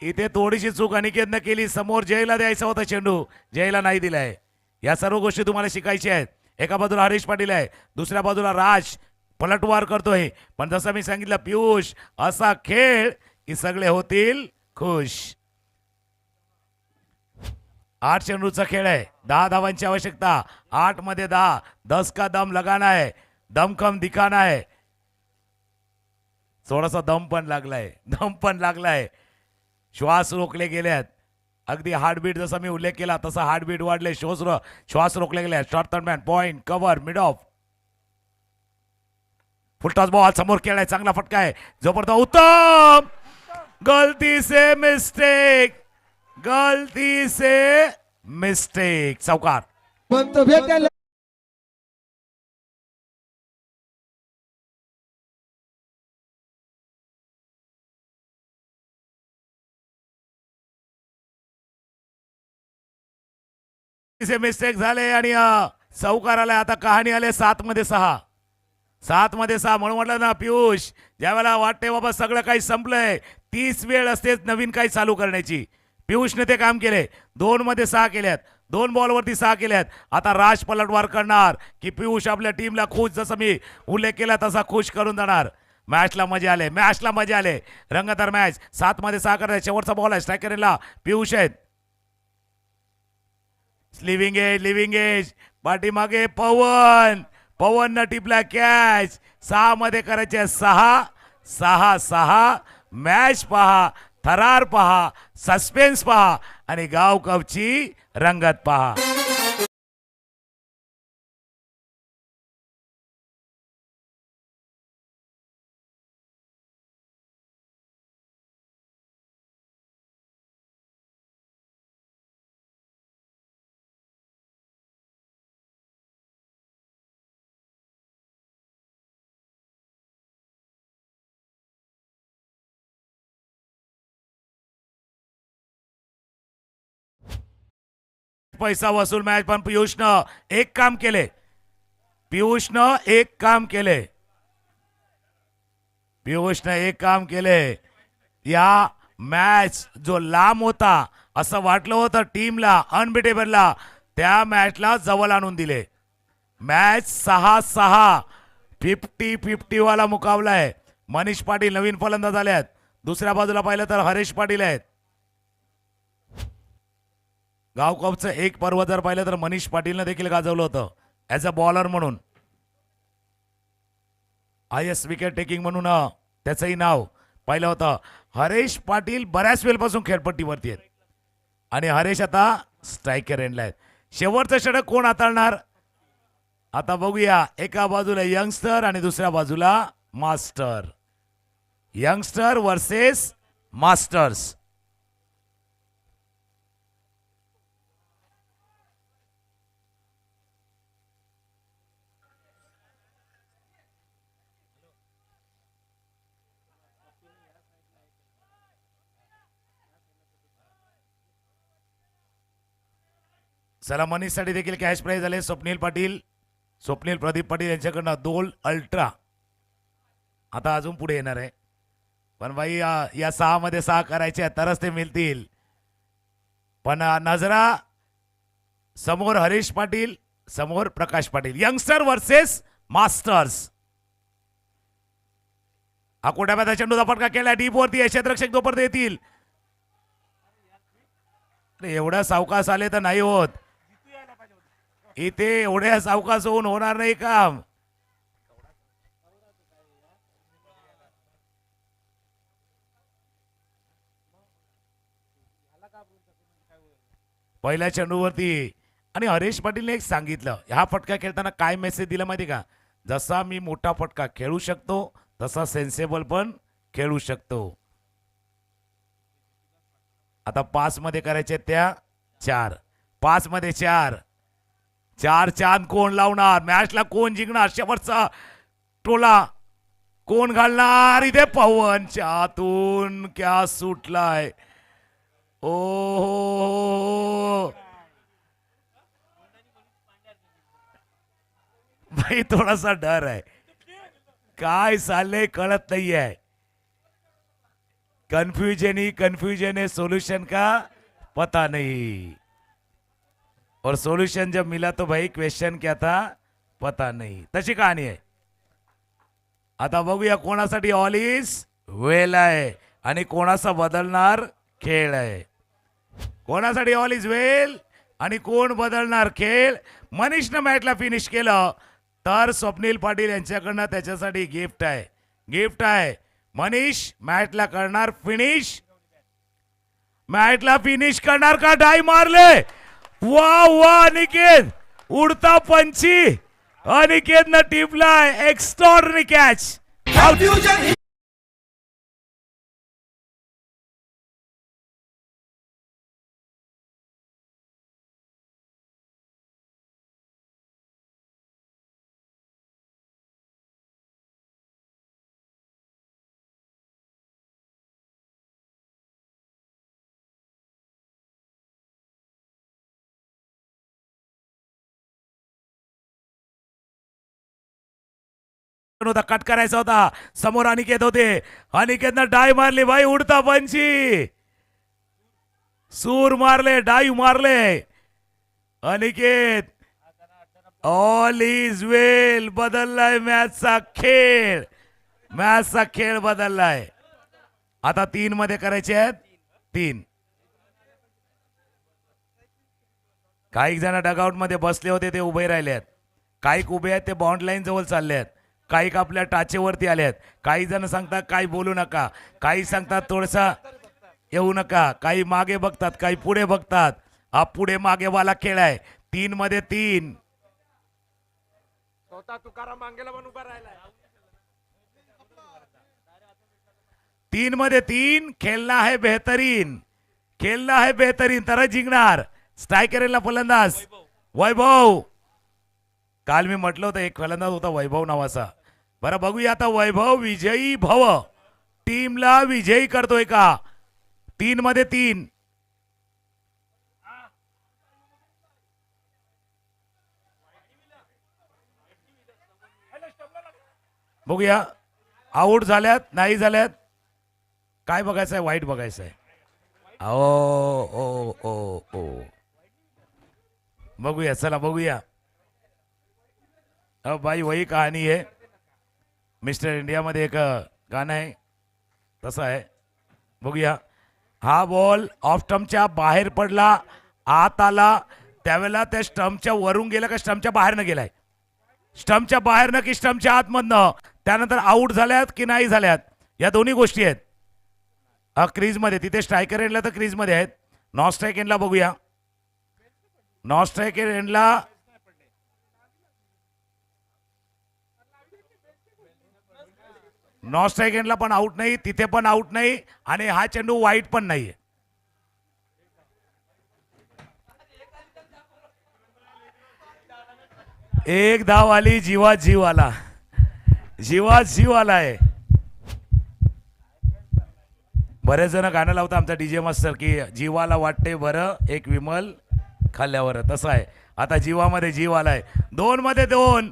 इथे थोडीशी चूक अनिकेतनं केली, समोर जयला द्यायचा होता चेंडू, जयला नाही दिलाय. या सर्व गोष्टी तुम्हाला शिकायच्या आहेत. एका बाजूला हरेश पाटील आहे, दुसऱ्या बाजूला राज पलटवार करतोय. पण जसं मी सांगितलं, पियुष असा खेळ की सगळे होतील खुश. 8 चेंडूचा खेळ आहे, 10 धावांची आवश्यकता. 8 मध्ये 10, 10 का दम लगाना है, दम कम दिखाना है. थोडासा दम पण लागलाय. श्वास रोखले गेलेत. अगदी हार्टबीट जसा मी उल्लेख केला तसा हार्टबीट वाढले, श्वास रोखले गेले. Short third man, point, cover, mid of. Full toss ball समोर खेळाय, चांगला फटका आहे, जबरदस्त, उत्तम, गलती से मिस्टेक, गलती से मिस्टेक, चौकार. मिस्टेक झाले आणि चौकार आलाय. आता कहाणी आले 7 मध्ये 6, 7 मध्ये 6. म्हणून म्हटलं ना पियुष, ज्यावेळेला वाटते बाबा सगळं काही संपलंय, 30 वेळ असते नवीन काही चालू करण्याची. पियुषने ते काम केले, 2 मध्ये 6 केल्यात, 2 बॉलवरती 6 केल्यात. आता राज पलटवार करणार की पियुष आपल्या टीमला खुश, जसं मी उल्लेख केला तसा खुश करून जाणार. मॅचला मजा आले, मॅचला मजा आले, रंगतदार मॅच. 7 मध्ये 6 करायचा, शेवटचा बॉल आहे, स्ट्रायकरला पियुष आहेत. लिव्हिंग एज पाठीमागे पवन, पवन न टिपला कॅच. 6 मध्ये करायचे 6, 6, 6. मॅच पहा, थरार पहा, सस्पेन्स पहा आणि गाव कपची रंगत पहा. पैसा वसूल मॅच. पण पियुषनं एक काम केले, पियुषनं एक काम केले, पियुषनं एक काम केले. या मॅच जो लांब होता असं वाटलं होतं टीमला, अनबिटेबलला, त्या मॅचला जवळ आणून दिले. मॅच 6-6, 50-50 वाला मुकाबला आहे. मनीष पाटील नवीन फलंदाज आल्यात. दुसऱ्या बाजूला पाहिलं तर हरेश पाटील आहेत. गावकपचं एक पर्व जर पाहिलं तर मनीष पाटीलनं देखील गाजवलं होतं ॲज अ बॉलर म्हणून. हायेस्ट विकेट टेकिंग म्हणून त्याचंही नाव पाहिलं होतं. हरेश पाटील बऱ्याच वेळपासून खेळपट्टीवरती आहेत आणि हरेश आता स्ट्रायकर एंडला आहेत. शेवटचं षटक कोण हाताळणार आता बघूया. एका बाजूला यंगस्टर आणि दुसऱ्या बाजूला मास्टर. Youngster versus masters. चला, मनीषसाठी देखील कॅश प्राईज आले. स्वप्नील प्रदीप पाटील यांच्याकडनं 2 अल्ट्रा आता अजून पुढे येणार आहे. पण भाई या 6 मध्ये 6 करायचे तरच ते मिळतील. पण नजरा समोर हरीश पाटील, समोर Prakash Patil. Youngster versus masters. हा कोट्याबादा चेंडूचा फटका केला डीप वरती. यशरक्षक जोपर्यंत येतील. एवढा सावकाश आले तर नाही होत. इथे एवढ्या सावकाश होऊन होणार नाही काम. पहिल्या चेंडूवरती. आणि हरेश पाटीलने एक सांगितलं, हा फटका खेळताना काय मेसेज दिला माहिती का, जसा मी मोठा फटका खेळू शकतो तसा सेन्सेबल पण खेळू शकतो. आता 5 मध्ये करायचे त्या 4. 5 मध्ये 4. 4 चांद कोण लावणार, मॅचला कोण जिंकणार, शेवटचा टोला कोण घालणार. इथे पवनच्या आतून क्या सुटलाय. ओ भाई, थोडासा डर आहे. काय चाललंय कळत नाही आहे. कन्फ्यूजन है सॉल्यूशन का पता नहीं, और सॉल्यूशन जब मिला तो भाई क्वेश्चन क्या था पता नहीं. तशी कहाणी आहे. आता बघूया कोणासाठी ऑल इज वेल आहे आणि कोणाचा बदलणार खेळ आहे. कोणासाठी ऑल इज वेल आणि कोण बदलणार खेळ. मनीषनं मॅचला फिनिश केलं तर स्वप्नील पाटील यांच्याकडनं त्याच्यासाठी गिफ्ट आहे. मनीष मॅचला करणार फिनिश. मॅचला फिनिश करणार का. डाय मारले. वा वा निकेत, उडता पंची. अनिकेतनं टिपलाय एक्स्ट्रॉर्डनरी कॅच. होता कट करायचा होता. समोर अनिकेत होते. अनिकेतनं डाय मारली भाई. उडता पंची. सूर मारले. डायू मारले. अनिकेत ऑल इज वेल. बदललाय मॅचचा खेळ. मॅचचा खेळ बदललाय. आता 3 मध्ये करायचे आहेत. 3. काही जण डगआउट मध्ये बसले होते ते उभे राहिले आहेत. काही उभे आहेत ते बाउंड लाईन जवळ चालले आहेत. काही आपल्या टाचेवरती आले आहेत. काही जण सांगतात काही बोलू नका. काही सांगतात थोडसा येऊ नका. काही मागे बघतात. काही पुढे बघतात. हा पुढे मागे वाला खेळ आहे. 3 मध्ये 3. तुकाराम मांगेला पण उभा राहिलाय. 3 मध्ये 3. खेळना है बेहतरीन. खेळना है बेहतरीन. तरच जिंकणार. स्ट्रायकरला फलंदाज वैभव. काल मी म्हटलं होतं एक फलंदाज होता वैभव नावाचा. बरं बघूया आता वैभव विजयी भव. टीमला विजयी करतोय का. 3 मध्ये 3. बघूया आऊट झाल्यात नाही झाल्यात. काय बघायचं आहे. वाईट बघायचं आहे. ओ ओ ओ ओ बघूया. चला बघूया. अब भाई वही कहानी है. मिस्टर इंडिया मध्ये एक गाणं आहे तसं आहे. बघूया. हा बॉल ऑफ स्टंपच्या बाहेर पडला. आत आला त्यावेळेला त्या स्टंपच्या वरून गेला का स्टंपच्या बाहेरनं गेलाय. स्टंपच्या बाहेरनं की स्टंपच्या आतमधनं. त्यानंतर आऊट झाल्यात की नाही झाल्यात या दोन्ही गोष्टी आहेत. क्रीज मध्ये तिथे स्ट्रायकर एंडला तर क्रीज मध्ये आहेत. नॉन स्ट्राईक एंडला बघूया. नॉन स्ट्राईक एंडला नॉन स्ट्राईक एंडला पण आऊट नाही. तिथे पण आऊट नाही. आणि हा चेंडू वाईट पण नाहीये. एक धाव आली. जीवात जीव आला. जीवात जीव आलाय. बरेच जण गाणं लावता आमचा डीजे मास्टर की जीवाला वाटते बरं एक विमल खाल्ल्यावर. तसं आहे. आता जीवामध्ये जीव आलाय. 2 मध्ये 2.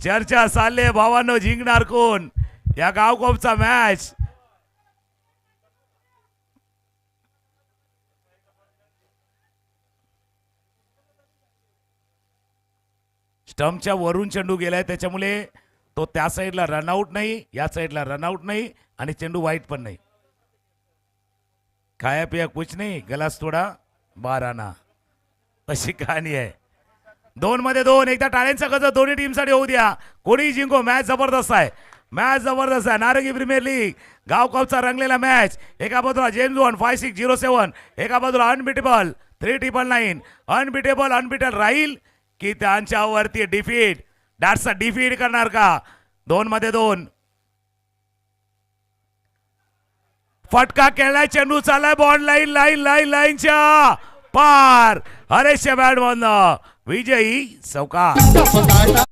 चर्चा चालले भावांनो जिंकणार कोण या गावकोपचा मॅच. स्टंपच्या वरून चेंडू गेलाय त्याच्यामुळे तो त्या साईडला रनआउट नाही. या साईडला रनआउट नाही. आणि चेंडू वाईट पण नाही. खाया पिया कुछ नाही. गलास थोडा बार आना. तशी कहाणी आहे. 2 मध्ये 2. एकदा टाळ्यांचा गजर दोन्ही टीमसाठी होऊ द्या. कोणी जिंको. मॅच जबरदस्त आहे. मॅच जबरदस्त आहे. नारंगी प्रीमियर लीग गावकपचा रंगलेला मॅच. एका बाजूला जेम्स बॉन्ड 5607. एका बाजूला अनबिटेबल 3999. अनबिटेबल अनबिटेबल राहील की त्यांच्यावरती डिफीट. डॅट्स डिफीट करणार का. 2 मध्ये 2. फटका केलाय. चेंडू चाललाय बॉन्ड लाईन लाईन लाईन लाईनच्या पार. हरेशच्या बॅट मधनं विजयी चौकार.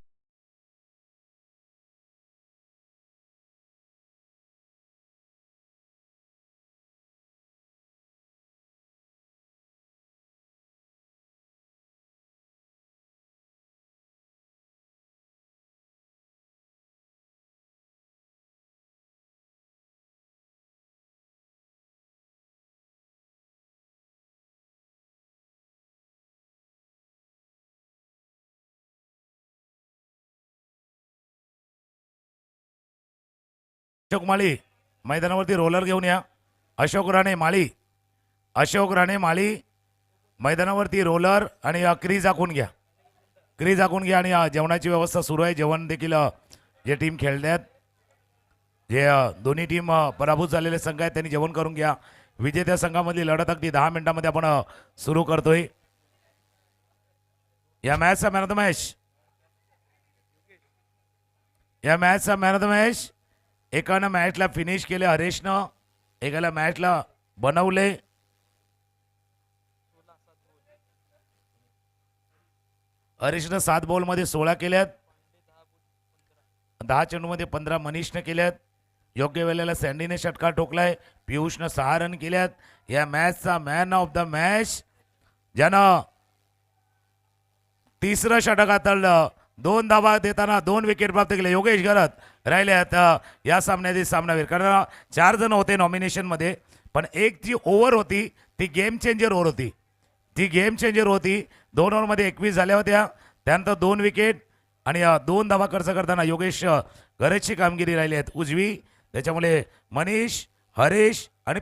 अशोक माळी मैदानावरती रोलर घेऊन या. अशोक राणे माळी. अशोक राणे माळी मैदानावरती रोलर आणि क्रीज आखून घ्या. क्रीज आखून घ्या. आणि जेवणाची व्यवस्था सुरू आहे. जेवण देखील जे टीम खेळण्यात जे दोन्ही टीम पराभूत झालेले संघ आहेत त्यांनी जेवण करून घ्या. विजेत्या संघामधली लढत अगदी 10 मिनिटांमध्ये आपण सुरू करतोय. या मॅचचा मॅन ऑफ द मॅच या मॅचचा मॅन ऑफ द मॅच एकानं मॅचला फिनिश केले हरेशनं, एकाला मॅचला बनवले. हरीशनं 7 बॉलमध्ये 16 केल्यात, 10 चेंडूमध्ये 15 मनीषनं केल्यात. योग्य वेळेला सँडीने षटकार ठोकलाय. पियुषनं 6 रन केल्यात. या मॅचचा मॅन ऑफ द मॅच ज्यानं तिसरं षटक हाताळलं, 2 धावा देताना 2 विकेट प्राप्त केले, योगेश घरत राहिले आता या सामन्यातील सामनावीर. कारण 4 जण होते नॉमिनेशनमध्ये, पण एक जी ओव्हर होती ती गेम चेंजर ओव्हर होती. ती गेम चेंजर होती. 2 ओव्हरमध्ये 21 झाल्या होत्या. त्यानंतर 2 विकेट आणि 2 धावा खर्च करताना योगेश घरतची कामगिरी राहिली आहेत उजवी. त्याच्यामुळे मनीष, हरीश आणि